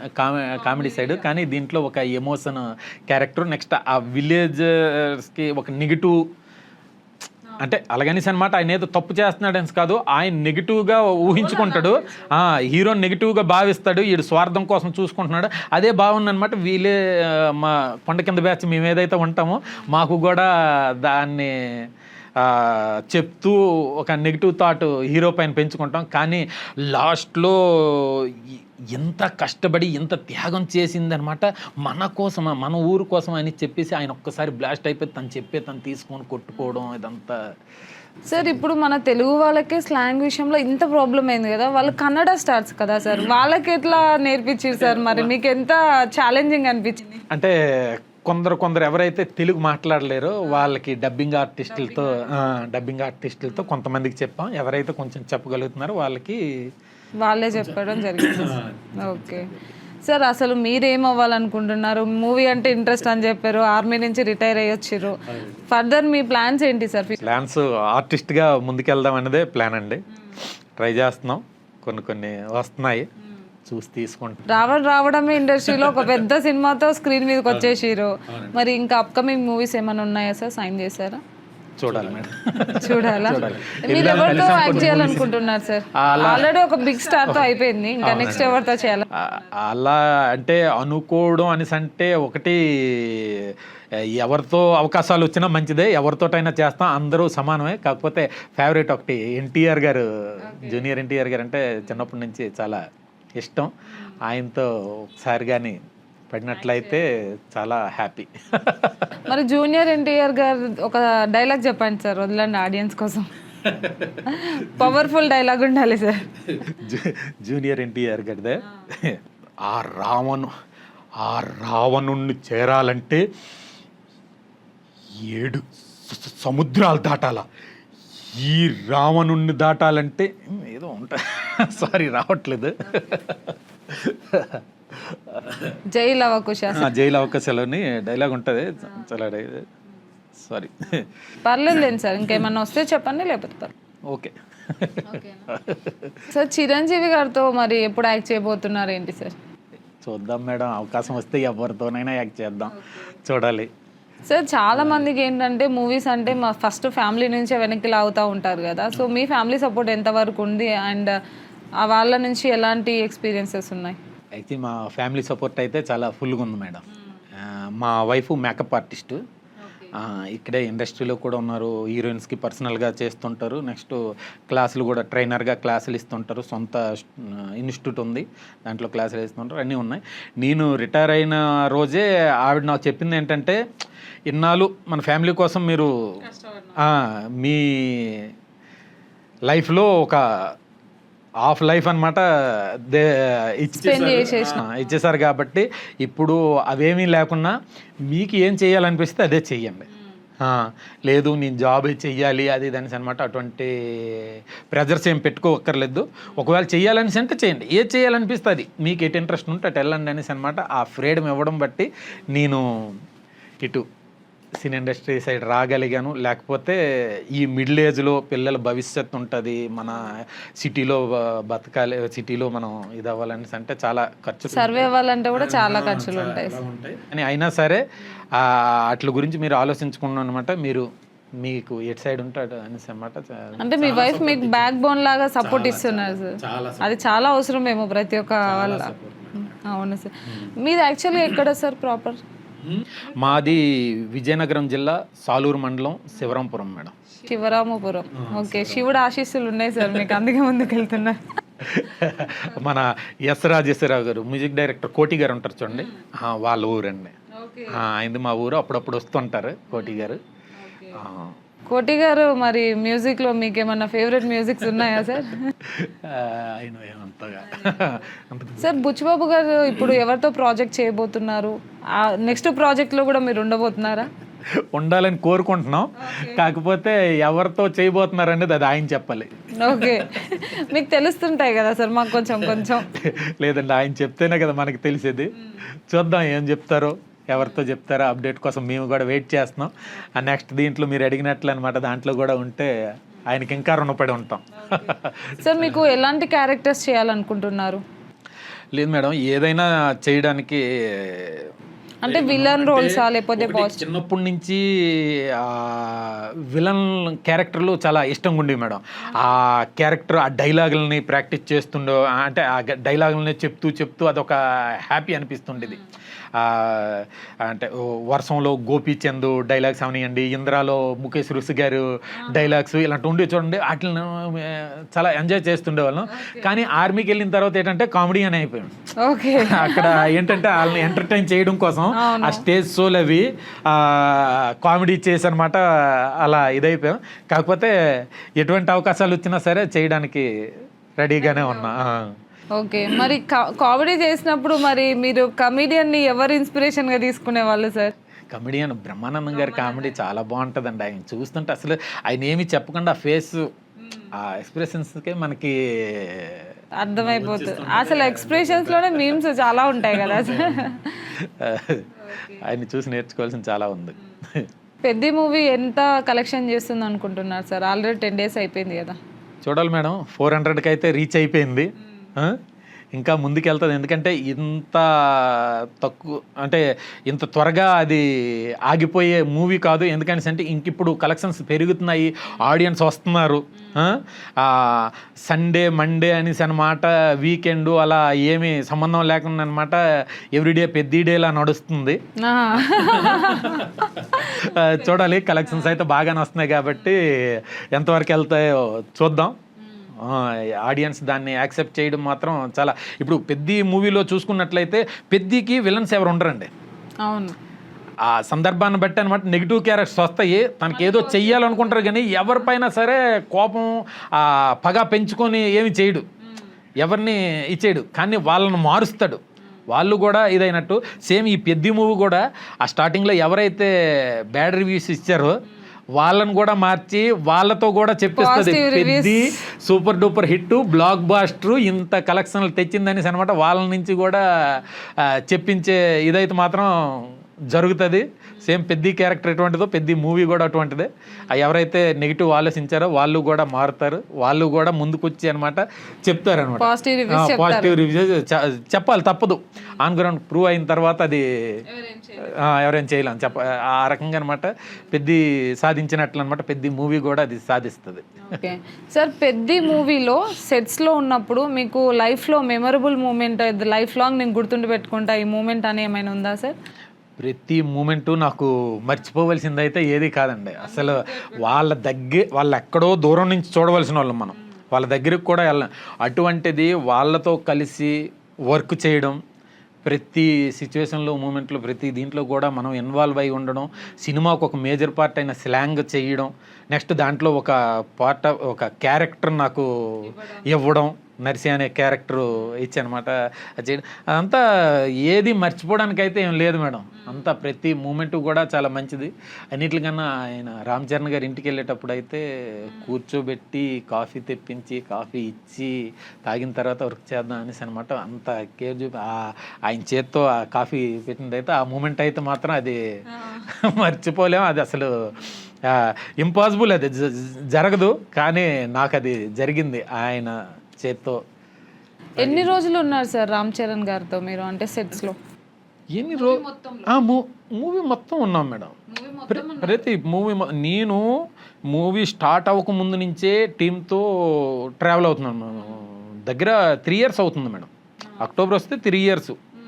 కామెడీ సైడ్, కానీ దీంట్లో ఒక ఎమోషన్ క్యారెక్టర్. నెక్స్ట్ ఆ విలేజర్స్కి ఒక నెగిటివ్, అంటే అలాగనేసి అనమాట. ఆయన ఏదో తప్పు చేస్తున్నాడని కాదు, ఆయన నెగిటివ్గా ఊహించుకుంటాడు, హీరోని నెగిటివ్గా భావిస్తాడు, వీడు స్వార్థం కోసం చూసుకుంటున్నాడు. అదే బాగుంది అనమాట. వీళ్ళే మా కొండ కింద బ్యాచ్ మేము ఏదైతే ఉంటామో మాకు కూడా దాన్ని చెప్తూ ఒక నెగిటివ్ థాట్ హీరో పైన పెంచుకుంటాం. కానీ లాస్ట్లో ఎంత కష్టపడి ఎంత త్యాగం చేసిందనమాట మన కోసం, మన ఊరు కోసం అని చెప్పేసి ఆయన ఒక్కసారి బ్లాస్ట్ అయిపోయి తను తీసుకొని కొట్టుకోవడం ఇదంతా. సార్ ఇప్పుడు మన తెలుగు వాళ్ళకే స్లాంగ్ విషయంలో ఇంత ప్రాబ్లం అయింది కదా, వాళ్ళు కన్నడ స్టార్స్ కదా సార్, వాళ్ళకి ఎట్లా నేర్పించారు సార్? మరి మీకు ఎంత ఛాలెంజింగ్ అనిపించింది? అంటే కొందరు ఎవరైతే తెలుగు మాట్లాడలేరో వాళ్ళకి డబ్బింగ్ ఆర్టిస్టులతో కొంతమందికి చెప్పాం. ఎవరైతే కొంచెం చెప్పగలుగుతున్నారో వాళ్ళే చెప్పడం జరిగింది. ఓకే సార్, అసలు మీరేం అవ్వాలనుకుంటున్నారు? మూవీ అంటే ఇంట్రెస్ట్ అని చెప్పారు, ఆర్మీ నుంచి రిటైర్ అయ్యొచ్చారు. ఫర్దర్ మీ ప్లాన్స్ ఏంటి సార్? ప్లాన్స్ ఆర్టిస్ట్గా ముందుకెళ్దాం అనేదే ప్లాన్ అండి. ట్రై చేస్తున్నాం, కొన్ని వస్తున్నాయి, చూసి తీసుకుంటాం. రావడమే ఇండస్ట్రీలో ఒక పెద్ద సినిమాతో స్క్రీన్ మీదకి వచ్చేసారు. మరి ఇంకా అప్కమింగ్ మూవీస్ ఏమైనా ఉన్నాయా సార్? సైన్ చేశారా? చూడాలి మేడం. చూడాలా? మీరు ఎవరితో యాక్ట్ చేయాలనుకుంటున్నారు సార్? ఆల్రెడీ ఒక బిగ్ స్టార్ తో అయిపోయింది, ఇంకా నెక్స్ట్ ఎవరితో చేయాలి? అలా అంటే అనుకోవడం అనేసి అంటే ఒకటి, ఎవరితో అవకాశాలు వచ్చినా మంచిదే, ఎవరితోటైనా చేస్తాం, అందరూ సమానమే. కాకపోతే ఫేవరెట్ ఒకటి ఎన్టీఆర్ గారు, జూనియర్ ఎన్టీఆర్ గారు అంటే చిన్నప్పటి నుంచి చాలా ఇష్టం. ఆయనతో ఒకసారి కానీ పడినట్లయితే చాలా హ్యాపీ. మరి జూనియర్ ఎన్టీఆర్ గారు ఒక డైలాగ్ చెప్పండి సార్, వదలండి ఆడియన్స్ కోసం. పవర్ఫుల్ డైలాగ్ ఉండాలి సార్. జూనియర్ ఎన్టీఆర్ గారిదే, ఆ రావణుణ్ణి చేరాలంటే 7 సముద్రాలు దాటాల, ఈ రావణుణ్ణి దాటాలంటే ఏదో ఉంటుంది, సారీ రావట్లేదు. జైలు అవకాశాలని డైలాగ్ ఉంటుంది, చాలా సారీ పర్లేదు సార్. ఇంకేమన్నా వస్తే చెప్పండి, లేకపోతే ఓకే. సార్ చిరంజీవి గారితో మరి ఎప్పుడు యాక్ట్ చేయబోతున్నారు ఏంటి సార్? చూద్దాం మేడం, అవకాశం వస్తే ఎవరితోనైనా యాక్ట్ చేద్దాం, చూడాలి. సార్ చాలా మందికి ఏంటంటే మూవీస్ అంటే మా ఫస్ట్ ఫ్యామిలీ నుంచే వెనక్కి లాగుతూ ఉంటారు కదా, సో మీ ఫ్యామిలీ సపోర్ట్ ఎంతవరకు ఉంది అండ్ వాళ్ళ నుంచి ఎలాంటి ఎక్స్పీరియన్సెస్ ఉన్నాయి? అయితే మా ఫ్యామిలీ సపోర్ట్ అయితే చాలా ఫుల్గా ఉంది మేడం. మా వైఫ్ మేకప్ ఆర్టిస్టు, ఇక్కడే ఇండస్ట్రీలో కూడా ఉన్నారు. హీరోయిన్స్కి పర్సనల్గా చేస్తుంటారు. నెక్స్ట్ క్లాసులు కూడా ట్రైనర్గా క్లాసులు ఇస్తుంటారు. సొంత ఇన్స్టిట్యూట్ ఉంది, దాంట్లో క్లాసులు ఇస్తుంటారు. అన్నీ ఉన్నాయి. నేను రిటైర్ అయిన రోజే ఆవిడ నాకు చెప్పింది ఏంటంటే, ఇన్నాళ్ళు మన ఫ్యామిలీ కోసం మీరు మీ లైఫ్లో ఒక హాఫ్ లైఫ్ అనమాట ఇచ్చేసారు కాబట్టి ఇప్పుడు అవేమీ లేకున్నా మీకు ఏం చేయాలనిపిస్తే అదే చెయ్యండి. లేదు నేను జాబ్ చెయ్యాలి అది దాని అనమాట, అటువంటి ప్రెజర్స్ ఏం పెట్టుకోక్కర్లేదు. ఒకవేళ చేయాలనేసి అంటే చేయండి, ఏది చేయాలనిపిస్తే అది మీకు ఎటు ఇంట్రెస్ట్ ఉంటే అటు వెళ్ళండి అనేసి అనమాట. ఆ ఫ్రీడమ్ ఇవ్వడం బట్టి నేను ఇటు సినీ ఇండస్ట్రీ సైడ్ రాగలిగాను. లేకపోతే ఈ మిడిల్ ఏజ్లో పిల్లల భవిష్యత్తు ఉంటుంది, మన సిటీలో బతకాలి, సిటీలో మనం ఇది అవ్వాలని అంటే చాలా ఖర్చు, సర్వే అవ్వాలంటే కూడా చాలా ఖర్చులు ఉంటాయి. అని అయినా సరే అట్ల గురించి మీరు ఆలోచించుకున్నాను అనమాట. మీరు మీకు ఎటు సైడ్ ఉంటాడు అనేసి అనమాట. అంటే మీ వైఫ్ మీకు బ్యాక్ బోన్ లాగా సపోర్ట్ ఇస్తున్నారు సార్, అది చాలా అవసరం ఏమో ప్రతి ఒక్క వాళ్ళ. అవును సార్. మీది యాక్చువల్గా ఎక్కడ సార్ ప్రాపర్? మాది విజయనగరం జిల్లా సాలూరు మండలం శివరాంపురం మేడం. శివరామపురం. ఓకే, శివుడు ఆశీస్సులు ఉన్నాయి సార్ మీకు, అందుకే ముందుకు వెళ్తున్నా. మన ఎస్ రాజేశ్వరరావు గారు మ్యూజిక్ డైరెక్టర్ కోటి గారు ఉంటారు చూడండి, వాళ్ళ ఊరండి. అయింది మా ఊరు, అప్పుడప్పుడు వస్తుంటారు కోటి గారు. కోటి గారు, మరి మ్యూజిక్ లో మీకు ఏమన్నా ఫేవరెట్ మ్యూజిక్స్ ఉన్నాయా సార్? సార్ బుచ్చిబాబు గారు ఇప్పుడు ఎవరితో ప్రాజెక్ట్ చేయబోతున్నారు? నెక్స్ట్ ప్రాజెక్ట్ లో కూడా మీరు ఉండబోతున్నారా? ఉండాలని కోరుకుంటున్నాం, కాకపోతే ఎవరితో చేయబోతున్నారు అనేది అది ఆయన చెప్పాలి. ఓకే, మీకు తెలుస్తుంటాయి కదా సార్, మాకు కొంచెం కొంచెం. లేదండి, ఆయన చెప్తేనే కదా మనకి తెలిసేది. చూద్దాం ఏం చెప్తారో, ఎవరితో చెప్తారో అప్డేట్ కోసం మేము కూడా వెయిట్ చేస్తున్నాం. ఆ నెక్స్ట్ దీంట్లో మీరు అడిగినట్లు అనమాట, దాంట్లో కూడా ఉంటే ఆయనకి ఇంకా రుణపడి ఉంటాం. సార్ మీకు ఎలాంటి క్యారెక్టర్స్ చేయాలనుకుంటున్నారు? లేదు మేడం, ఏదైనా చేయడానికి అంటే విలన్ రోల్సా లేకపోతే చిన్నప్పటి నుంచి విలన్ క్యారెక్టర్లు చాలా ఇష్టంగా ఉండేవి మేడం. ఆ క్యారెక్టర్ ఆ డైలాగులని ప్రాక్టీస్ చేస్తుండో, అంటే ఆ డైలాగులని చెప్తూ అదొక హ్యాపీ అనిపిస్తుండేది. అంటే వర్షంలో గోపీచంద్ డైలాగ్స్ అవనివ్వండి, ఇంద్రాలో ముఖేష్ రుషి గారు డైలాగ్స్ ఇలాంటి ఉండి చూడండి, వాటిని చాలా ఎంజాయ్ చేస్తుండేవాళ్ళం. కానీ ఆర్మీకి వెళ్ళిన తర్వాత ఏంటంటే కామెడీ అని అయిపోయాం. అక్కడ ఏంటంటే వాళ్ళని ఎంటర్టైన్ చేయడం కోసం ఆ స్టేజ్ షోలు అవి కామెడీ చేసి అనమాట, అలా ఇదైపోయాం. కాకపోతే ఎటువంటి అవకాశాలు వచ్చినా సరే చేయడానికి రెడీగానే ఉన్నా. ఓకే, మరి కామెడీ చేసినప్పుడు మరి మీరు కమెడియన్ని ఎవరు ఇన్స్పిరేషన్గా తీసుకునే వాళ్ళు సార్? కమెడియన్ బ్రహ్మానందం గారి కామెడీ చాలా బాగుంటుందండి. ఆయన చూస్తుంటే అసలు ఆయన ఏమి చెప్పకుండా ఆ ఫేస్, ఆ ఎక్స్ప్రెషన్స్కే మనకి అర్థమైపోతుంది. అసలు ఎక్స్ప్రెషన్స్లోనే మీమ్స్ చాలా ఉంటాయి కదా సార్. ఆయన్ని చూసి నేర్చుకోవాల్సింది చాలా ఉంది. పెద్ద మూవీ ఎంత కలెక్షన్ చేస్తుంది అనుకుంటున్నారు సార్? ఆల్రెడీ 10 days అయిపోయింది కదా. చూడాలి మేడం, 400కి అయితే రీచ్ అయిపోయింది. ఇంకా ముందుకెళ్తుంది, ఎందుకంటే ఇంత తక్కువ అంటే ఇంత త్వరగా అది ఆగిపోయే మూవీ కాదు. ఎందుకంటే ఇంకిప్పుడు కలెక్షన్స్ పెరుగుతున్నాయి, ఆడియన్స్ వస్తున్నారు. సండే మండే అనేసి అనమాట, వీకెండ్ అలా ఏమీ సంబంధం లేకుండా అనమాట, ఎవ్రీడే పెద్దీడేలా నడుస్తుంది. చూడాలి, కలెక్షన్స్ అయితే బాగానే వస్తున్నాయి కాబట్టి ఎంతవరకు వెళ్తాయో చూద్దాం. ఆడియన్స్ దాన్ని యాక్సెప్ట్ చేయడం మాత్రం చాలా. ఇప్పుడు పెద్ద మూవీలో చూసుకున్నట్లయితే పెద్దికి విలన్స్ ఎవరు ఉండరండి. అవును, ఆ సందర్భాన్ని బట్టి అనమాట నెగిటివ్ క్యారెక్టర్స్ వస్తాయి. తనకి ఏదో చెయ్యాలనుకుంటారు కానీ ఎవరిపైన సరే కోపం పగ పెంచుకొని ఏమి చేయడు, ఎవరిని ఇచ్చేయడు, కానీ వాళ్ళను మారుస్తాడు. వాళ్ళు కూడా ఇదైనట్టు సేమ్ ఈ పెద్ద మూవీ కూడా ఆ స్టార్టింగ్లో ఎవరైతే బ్యాడ్ రివ్యూస్ ఇచ్చారో వాళ్ళని కూడా మార్చి వాళ్ళతో కూడా చెప్పిస్తుంది, పెద్ద super duper hit blockbuster ఇంత కలెక్షన్లు తెచ్చిందనేసి అనమాట. వాళ్ళ నుంచి కూడా చెప్పించే ఇదైతే మాత్రం జరుగుతుంది. సేమ్ పెద్ద క్యారెక్టర్ ఎటువంటిదో పెద్ద మూవీ కూడా అటువంటిదే. ఎవరైతే నెగిటివ్ ఆలోచించారో వాళ్ళు కూడా మారుతారు, వాళ్ళు కూడా ముందుకు వచ్చి అనమాట చెప్తారు అనమాట. పాజిటివ్ రివ్యూస్ చెప్పాలి, తప్పదు. ఆన్ గ్రౌండ్ ప్రూవ్ అయిన తర్వాత అది ఎవరైనా చేయలేం ఆ రకంగా అనమాట. పెద్ద సాధించినట్లు అనమాట, పెద్ద మూవీ కూడా అది సాధిస్తుంది. ఓకే సార్, పెద్ద మూవీలో సెట్స్లో ఉన్నప్పుడు మీకు లైఫ్లో మెమరబుల్ మూమెంట్, లైఫ్ లాంగ్ నేను గుర్తుండి పెట్టుకుంటా ఈ మూమెంట్ అని ఏమైనా ఉందా సార్? ప్రతి మూమెంటు నాకు మర్చిపోవలసింది అయితే ఏది కాదండి. అసలు వాళ్ళు ఎక్కడో దూరం నుంచి చూడవలసిన వాళ్ళం మనం, వాళ్ళ దగ్గరికి కూడా వెళ్ళాం. అటువంటిది వాళ్ళతో కలిసి వర్క్ చేయడం, ప్రతి సిచ్యువేషన్లో మూమెంట్లో ప్రతి దీంట్లో కూడా మనం ఇన్వాల్వ్ అయి ఉండడం, సినిమాకు ఒక మేజర్ పార్ట్ అయిన స్లాంగ్ చేయడం, నెక్స్ట్ దాంట్లో ఒక క్యారెక్టర్ నాకు ఇవ్వడం, నర్సి అనే క్యారెక్టర్ ఇచ్చనమాట చేయడం, అదంతా ఏది మర్చిపోవడానికి అయితే ఏం లేదు మేడం. అంతా ప్రతి మూమెంట్ కూడా చాలా మంచిది. అన్నిటికన్నా ఆయన రామ్ చరణ్ గారి ఇంటికి వెళ్ళేటప్పుడు అయితే కూర్చోబెట్టి కాఫీ తెప్పించి కాఫీ ఇచ్చి తాగిన తర్వాత వర్క్ చేద్దాం అనేసి అనమాట. అంత కేర్ చూపి ఆయన చేత్తో ఆ కాఫీ పెట్టినది అయితే ఆ మూమెంట్ అయితే మాత్రం అది మర్చిపోలేము. అది అసలు ఇంపాసిబుల్, అది జరగదు. కానీ నాకు అది జరిగింది ఆయన చేత్తో. ఎన్ని రోజులు ఉన్నారు సార్ రామ్ చరణ్ గారితో మీరు, అంటే సెట్స్లో? ఎన్ని మూవీ మొత్తం ఉన్నాం మేడం. ప్రతి నేను మూవీ స్టార్ట్ అవ్వక ముందు నుంచే టీంతో ట్రావెల్ అవుతున్నాను. దగ్గర 3 years అవుతుంది మేడం. అక్టోబర్ వస్తే 3 years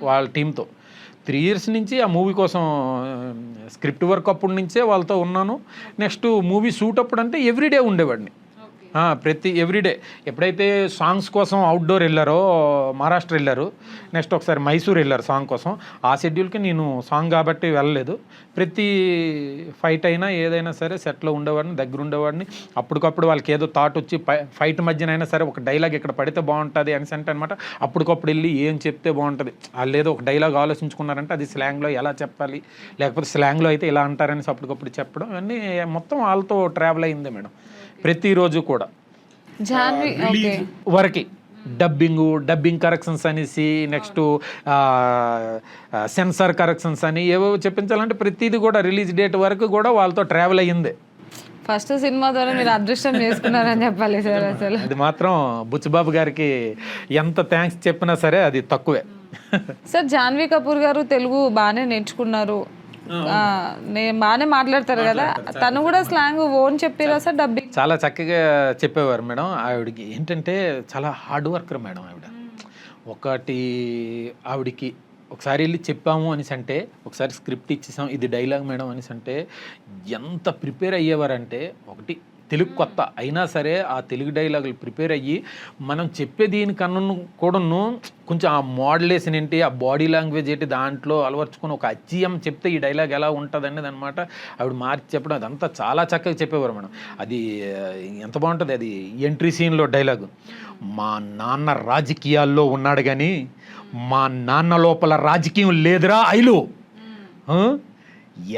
వాళ్ళ టీంతో. 3 years నుంచి ఆ మూవీ కోసం స్క్రిప్ట్ వర్క్ అప్పటి నుంచే వాళ్ళతో ఉన్నాను. నెక్స్ట్ మూవీ షూట్ అప్పుడు అంటే ఎవ్రీడే ఉండేవాడిని. ప్రతి ఎవ్రీడే. ఎప్పుడైతే సాంగ్స్ కోసం అవుట్డోర్ వెళ్ళారో, మహారాష్ట్ర వెళ్ళారు, నెక్స్ట్ ఒకసారి మైసూర్ వెళ్ళారు సాంగ్ కోసం, ఆ షెడ్యూల్కి నేను సాంగ్ కాబట్టి వెళ్ళలేదు. ప్రతి ఫైట్ అయినా ఏదైనా సరే సెట్లో ఉండేవాడిని, దగ్గర ఉండేవాడిని. అప్పటికప్పుడు వాళ్ళకి ఏదో థాట్ వచ్చి ఫైట్ మధ్యనైనా సరే ఒక డైలాగ్ ఇక్కడ పడితే బాగుంటుంది అని అంటే అనమాట, అప్పటికప్పుడు వెళ్ళి ఏం చెప్తే బాగుంటుంది, వాళ్ళు ఏదో ఒక డైలాగ్ ఆలోచించుకున్నారంటే అది స్లాంగ్లో ఎలా చెప్పాలి, లేకపోతే స్లాంగ్లో అయితే ఇలా అంటారనేసి అప్పటికప్పుడు చెప్పడం, అన్నీ మొత్తం వాళ్ళతో ట్రావెల్ అయింది మేడం. ప్రతిరోజు కూడా వరకు డబ్బింగ్ కరెక్షన్స్ అనేసి, నెక్స్ట్ సెన్సార్ కరెక్షన్స్ అని ఏవో చెప్పించాలంటే ప్రతిదీ కూడా రిలీజ్ డేట్ వరకు కూడా వాళ్ళతో ట్రావెల్ అయ్యింది. ఫస్ట్ సినిమా ద్వారా మీరు అదృష్టం చేసుకున్నారని చెప్పాలి సార్. అసలు అది మాత్రం బుచ్చిబాబు గారికి ఎంత థ్యాంక్స్ చెప్పినా సరే అది తక్కువే. సార్ జాన్వీ కపూర్ గారు తెలుగు బాగానే నేర్చుకున్నారు, బాగానే మాట్లాడతారు కదా, తను కూడా స్లాంగ్ ఓన్ చెప్పారా సార్? డబ్బింగ్ చాలా చక్కగా చెప్పేవారు మేడం. ఆవిడకి ఏంటంటే చాలా హార్డ్ వర్కర్ మేడం ఆవిడ. ఒకటి ఆవిడకి ఒకసారి వెళ్ళి చెప్పాము అనేసి అంటే, ఒకసారి స్క్రిప్ట్ ఇచ్చేసాం ఇది డైలాగ్ మేడం అనేసి అంటే ఎంత ప్రిపేర్ అయ్యేవారంటే, ఒకటి తెలుగు కొత్త అయినా సరే ఆ తెలుగు డైలాగులు ప్రిపేర్ అయ్యి మనం చెప్పే దీనికన్నా కూడాను కొంచెం ఆ మోడలేషన్ ఏంటి, ఆ బాడీ లాంగ్వేజ్ ఏంటి దాంట్లో అలవర్చుకొని ఒక అచ్చీయం చెప్తే ఈ డైలాగ్ ఎలా ఉంటుంది అనేది అనమాట ఆవిడ మార్చి చెప్పడం, అదంతా చాలా చక్కగా చెప్పేవారు మేడం. అది ఎంత బాగుంటుంది. అది ఎంట్రీ సీన్లో డైలాగు, మా నాన్న రాజకీయాల్లో ఉన్నాడు కానీ మా నాన్న లోపల రాజకీయం లేదురా ఐలు,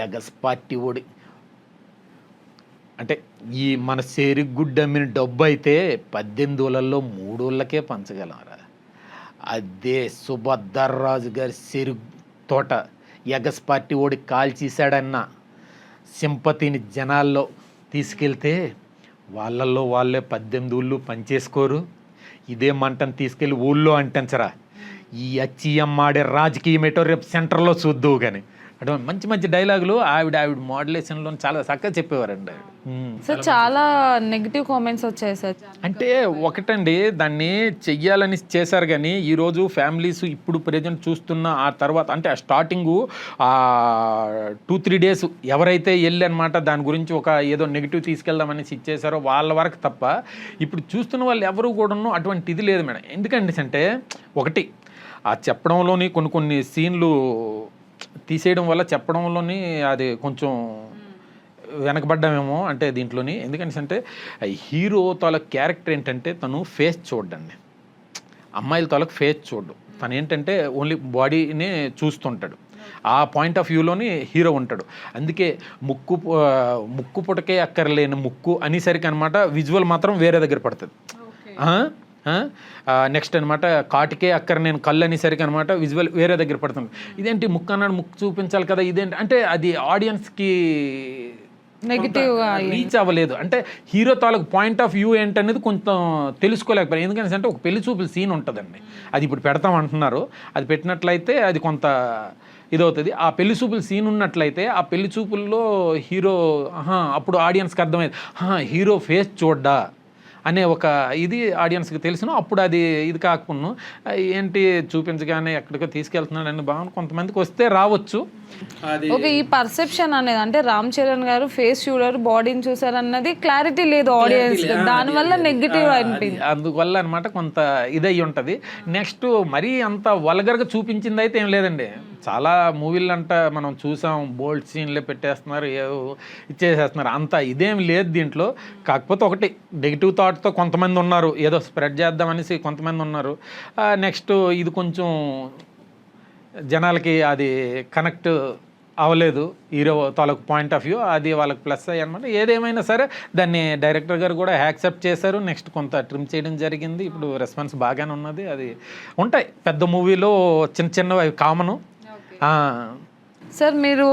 ఎగస్ పార్టీ ఓడి అంటే ఈ మన సెరిగుడ్డ అమ్మిన డబ్బు అయితే 18 3 పంచగలరా. అదే సుభద్రరాజు గారి చెరుకు తోట ఎగస్ పార్టీ ఓడి కాల్చేశాడన్న సింపతిని జనాల్లో తీసుకెళ్తే వాళ్ళల్లో వాళ్ళే 18 పంచేసుకోరు. ఇదే మంటను తీసుకెళ్ళి ఊళ్ళో అంటించరా. ఈ అచ్చియమ్మాడే రాజకీయం ఏటో రేపు సెంటర్లో చూద్దువు కానీ అటువంటి మంచి మంచి డైలాగులు ఆవిడ మోడ్యులేషన్లో చాలా చక్కగా చెప్పేవారండి. సార్ చాలా నెగిటివ్ కామెంట్స్ వచ్చాయి సార్. అంటే ఒకటండి, దాన్ని చెయ్యాలని చేశారు కానీ ఈరోజు ఫ్యామిలీస్ ఇప్పుడు ప్రజెంట్ చూస్తున్న ఆ తర్వాత అంటే ఆ స్టార్టింగు 2-3 days ఎవరైతే వెళ్ళి అనమాట దాని గురించి ఒక ఏదో నెగిటివ్ తీసుకెళ్దామని ఇచ్చేసారో వాళ్ళ వరకు తప్ప ఇప్పుడు చూస్తున్న వాళ్ళు ఎవరు కూడాను అటువంటి ఇది లేదు మేడం. ఎందుకంటే అంటే ఒకటి ఆ చెప్పడంలోని కొన్ని సీన్లు తీసేయడం వల్ల చెప్పడంలోని అది కొంచెం వెనకబడ్డామేమో అంటే దీంట్లోని. ఎందుకంటే అంటే హీరో తాలూకు క్యారెక్టర్ ఏంటంటే తను ఫేస్ చూడండి, అమ్మాయిల తాలూకు ఫేస్ చూడు, తను ఏంటంటే ఓన్లీ బాడీనే చూస్తుంటాడు. ఆ పాయింట్ ఆఫ్ వ్యూలోని హీరో ఉంటాడు. అందుకే ముక్కు పుటకే అక్కర్లేని ముక్కు అనేసరికి అనమాట విజువల్ మాత్రం వేరే దగ్గర పడుతుంది. నెక్స్ట్ అనమాట కాటికే అక్కడ నేను కళ్ళు అనేసరికి అనమాట విజువల్ వేరే దగ్గర పడుతుంది. ఇదేంటి ముక్కు అన్నాడు, ముక్కు చూపించాలి కదా, ఇదేంటి అంటే అది ఆడియన్స్కి నెగిటివ్ రీచ్ అవ్వలేదు. అంటే హీరో తాలూకు పాయింట్ ఆఫ్ వ్యూ ఏంటనేది కొంచెం తెలుసుకోలేకపోయారు. ఎందుకంటే అంటే ఒక పెళ్లి చూపుల సీన్ ఉంటుందండి, అది ఇప్పుడు పెడతాం అంటున్నారు, అది పెట్టినట్లయితే అది కొంత ఇదవుతుంది. ఆ పెళ్లి చూపుల సీన్ ఉన్నట్లయితే ఆ పెళ్లి చూపుల్లో హీరో అప్పుడు ఆడియన్స్కి అర్థమైంది హీరో ఫేస్ చూడ్డా అనే ఒక ఇది ఆడియన్స్కి తెలిసిన అప్పుడు అది ఇది కాకుండా ఏంటి చూపించగానే ఎక్కడికో తీసుకెళ్తున్నాడని బాగుంది, కొంతమందికి వస్తే రావచ్చు. అది ఓకే, ఈ పర్సెప్షన్ అనేది అంటే రామ్ చరణ్ గారు ఫేస్ చూడరు బాడీని చూసారు అన్నది క్లారిటీ లేదు ఆడియన్స్, దానివల్ల నెగిటివ్ అనిపించింది. అందువల్ల అనమాట కొంత ఇదయ్యి ఉంటుంది. నెక్స్ట్ మరీ అంత వల్గర్గా చూపించింది అయితే ఏం లేదండి. చాలా మూవీలు అంట మనం చూసాం, బోల్డ్ సీన్లే పెట్టేస్తున్నారు, ఏవో ఇచ్చేసేస్తున్నారు, అంత ఇదేం లేదు దీంట్లో. కాకపోతే ఒకటి నెగిటివ్ థాట్తో కొంతమంది ఉన్నారు, ఏదో స్ప్రెడ్ చేద్దామనేసి కొంతమంది ఉన్నారు. నెక్స్ట్ ఇది కొంచెం జనాలకి అది కనెక్ట్ అవ్వలేదు, హీరో తాలూకు పాయింట్ ఆఫ్ వ్యూ, అది వాళ్ళకి ప్లస్ అయ్యి అనమాట. ఏదేమైనా సరే దాన్ని డైరెక్టర్ గారు కూడా యాక్సెప్ట్ చేశారు. నెక్స్ట్ కొంత ట్రిమ్ చేయడం జరిగింది. ఇప్పుడు రెస్పాన్స్ బాగానే ఉన్నది. అది ఉంటాయి పెద్ద మూవీలో చిన్న చిన్నవి, అవి కామను. సార్ మీరు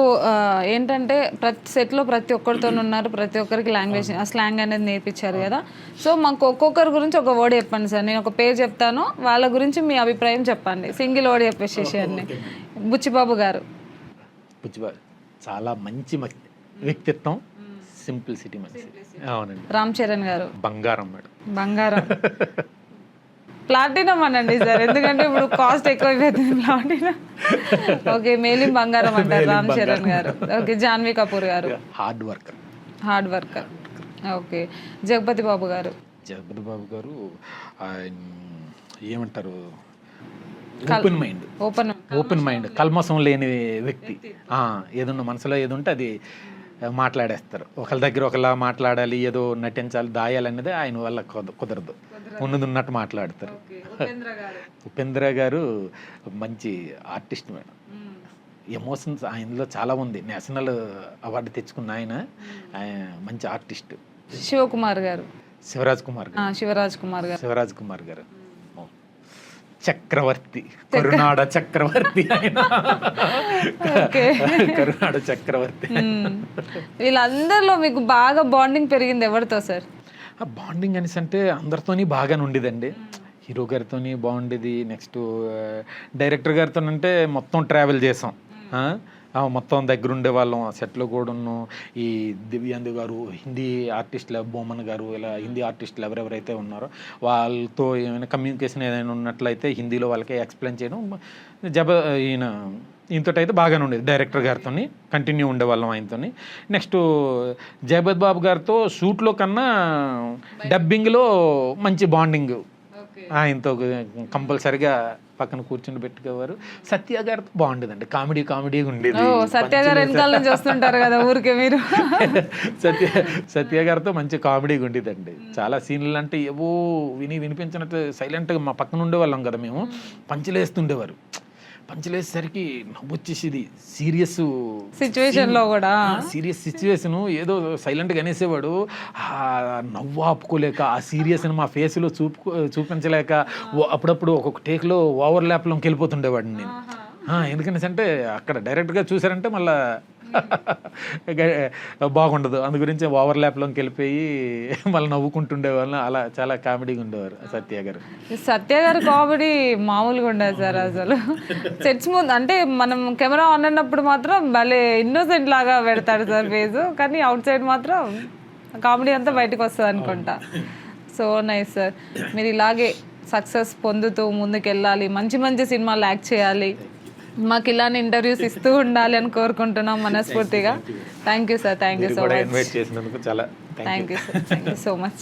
ఏంటంటే ప్రతి సెట్లో ప్రతి ఒక్కరితో ఉన్నారు, ప్రతి ఒక్కరికి లాంగ్వేజ్ స్లాంగ్ అనేది నేర్పించారు కదా. సో మాకు ఒక్కొక్కరి గురించి ఒక వర్డ్ చెప్పండి సార్. నేను ఒక పేరు చెప్తాను, వాళ్ళ గురించి మీ అభిప్రాయం చెప్పండి. సింగిల్ వర్డ్ చెప్పేసేసి అన్ని. బుచ్చిబాబు గారు. బుచ్చిబాబు చాలా మంచి వ్యక్తిత్వం, సింప్లిసిటీ మనిషి. అవునండి. రామ్ చరణ్ గారు. బంగారం మేడం. బంగారం. ప్లాటినం అనండి సార్, ఎందుకంటే ఇప్పుడు కాస్ట్ ఎక్కువైపోతుంది. ప్లాటినం. ఓకే, మేలిం బంగారం అంటారు రామ్ చరణ్ గారు. ఓకే, జాన్వీ కపూర్ గారు. Hard worker. Hard worker. Okay, Jagapathi Babu గారు. జగపతి బాబు గారు ఏమంటారు, ఓపెన్ మైండ్. ఓపెన్ మైండ్, కల్మసం లేని వ్యక్తి. ఏదన్నా మనసులో ఏది ఉంటే అది మాట్లాడేస్తారు. ఒకళ్ళ దగ్గర ఒకలా మాట్లాడాలి, ఏదో నటించాలి, దాయాలనేది ఆయన వల్ల కుదరదు, ఉన్నది ఉన్నట్టు మాట్లాడతారు. ఉపేంద్ర గారు మంచి ఆర్టిస్ట్ మేడం. ఎమోషన్స్ ఆయనలో చాలా ఉంది. నేషనల్ అవార్డు తెచ్చుకున్న ఆయన మంచి ఆర్టిస్ట్. శివకుమార్ గారు. శివరాజ్ కుమార్ గారు. శివరాజ్ కుమార్ గారు చక్రవర్తి, కరునాడ చక్రవర్తి. ఆయన కరునాడ చక్రవర్తి. వీళ్ళందరిలో మీకు బాగా బాండింగ్ పెరిగింది ఎవరితో సార్? బాండింగ్ అనేసి అంటే అందరితోని బాగానే ఉండేదండి. హీరో గారితోని బాగుండేది. నెక్స్ట్ డైరెక్టర్ గారితో అంటే మొత్తం ట్రావెల్ చేసాం, మొత్తం దగ్గర ఉండే వాళ్ళం. సెట్లో కూడా ఉన్నాం. ఈ దివ్యాందు గారు, హిందీ ఆర్టిస్టులు, బొమ్మన్ గారు, ఇలా హిందీ ఆర్టిస్టులు ఎవరెవరైతే ఉన్నారో వాళ్ళతో ఏమైనా కమ్యూనికేషన్ ఏదైనా ఉన్నట్లయితే హిందీలో వాళ్ళకి ఎక్స్ప్లెయిన్ చేయడం. ఈయనతో అయితే బాగానే ఉండేది. డైరెక్టర్ గారితో కంటిన్యూ ఉండేవాళ్ళం ఆయనతో. నెక్స్ట్ జగపతి బాబు గారితో షూట్లో కన్నా డబ్బింగ్లో మంచి బాండింగ్. ఆయనతో కంపల్సరిగా పక్కన కూర్చుని పెట్టుకోవారు. సత్య గారితో బాగుండేదండి, కామెడీ ఉండేది. సత్య గారు వెనకాల నుంచి వస్తుంటారు కదా ఊరికే మీరు. సత్య గారితో మంచి కామెడీగా ఉండేదండి. చాలా సీన్లు అంటే ఏవో వినిపించినట్టు సైలెంట్గా మా పక్కన ఉండేవాళ్ళం కదా మేము. పంచలేస్తుండేవారు. పంచలేసేసరికి నవ్వు వచ్చేసేది. సీరియస్ సిచ్యువేషన్లో కూడా సీరియస్ సిచ్యువేషను ఏదో సైలెంట్గా అనేసేవాడు. నవ్వు ఆపుకోలేక, ఆ సీరియస్ని మా ఫేస్లో చూపించలేక అప్పుడప్పుడు ఒక్కొక్క టేక్లో ఓవర్ ల్యాప్లోకి వెళ్ళిపోతుండేవాడిని నేను. ఎందుకంటే అక్కడ డైరెక్ట్గా చూసారంటే మళ్ళీ బాగుండదు. అందు గురించి ఓవర్ ల్యాప్లోకి వెళ్ళిపోయి మళ్ళీ నవ్వుకుంటుండేవాళ్ళు. అలా చాలా కామెడీగా ఉండేవారు సత్య గారు. సత్య గారు కామెడీ మామూలుగా ఉండదు సార్. అసలు సెట్స్ ముందు అంటే మనం కెమెరా ఆన్ అన్నప్పుడు మాత్రం భలే ఇన్నోసెంట్ లాగా పెడతాడు సార్ ఫేస్, కానీ అవుట్ సైడ్ మాత్రం కామెడీ అంతా బయటకు వస్తుంది అనుకుంటా. సో నైస్ సార్, మీరు ఇలాగే సక్సెస్ పొందుతూ ముందుకెళ్ళాలి, మంచి మంచి సినిమాలు యాక్ట్ చేయాలి, మాకు ఇలానే ఇంటర్వ్యూస్ ఇస్తూ ఉండాలి అని కోరుకుంటున్నాం మనస్ఫూర్తిగా. Thank you sir, thank you so much. Invite చేసినందుకు చాలా thank you sir, thank you so much.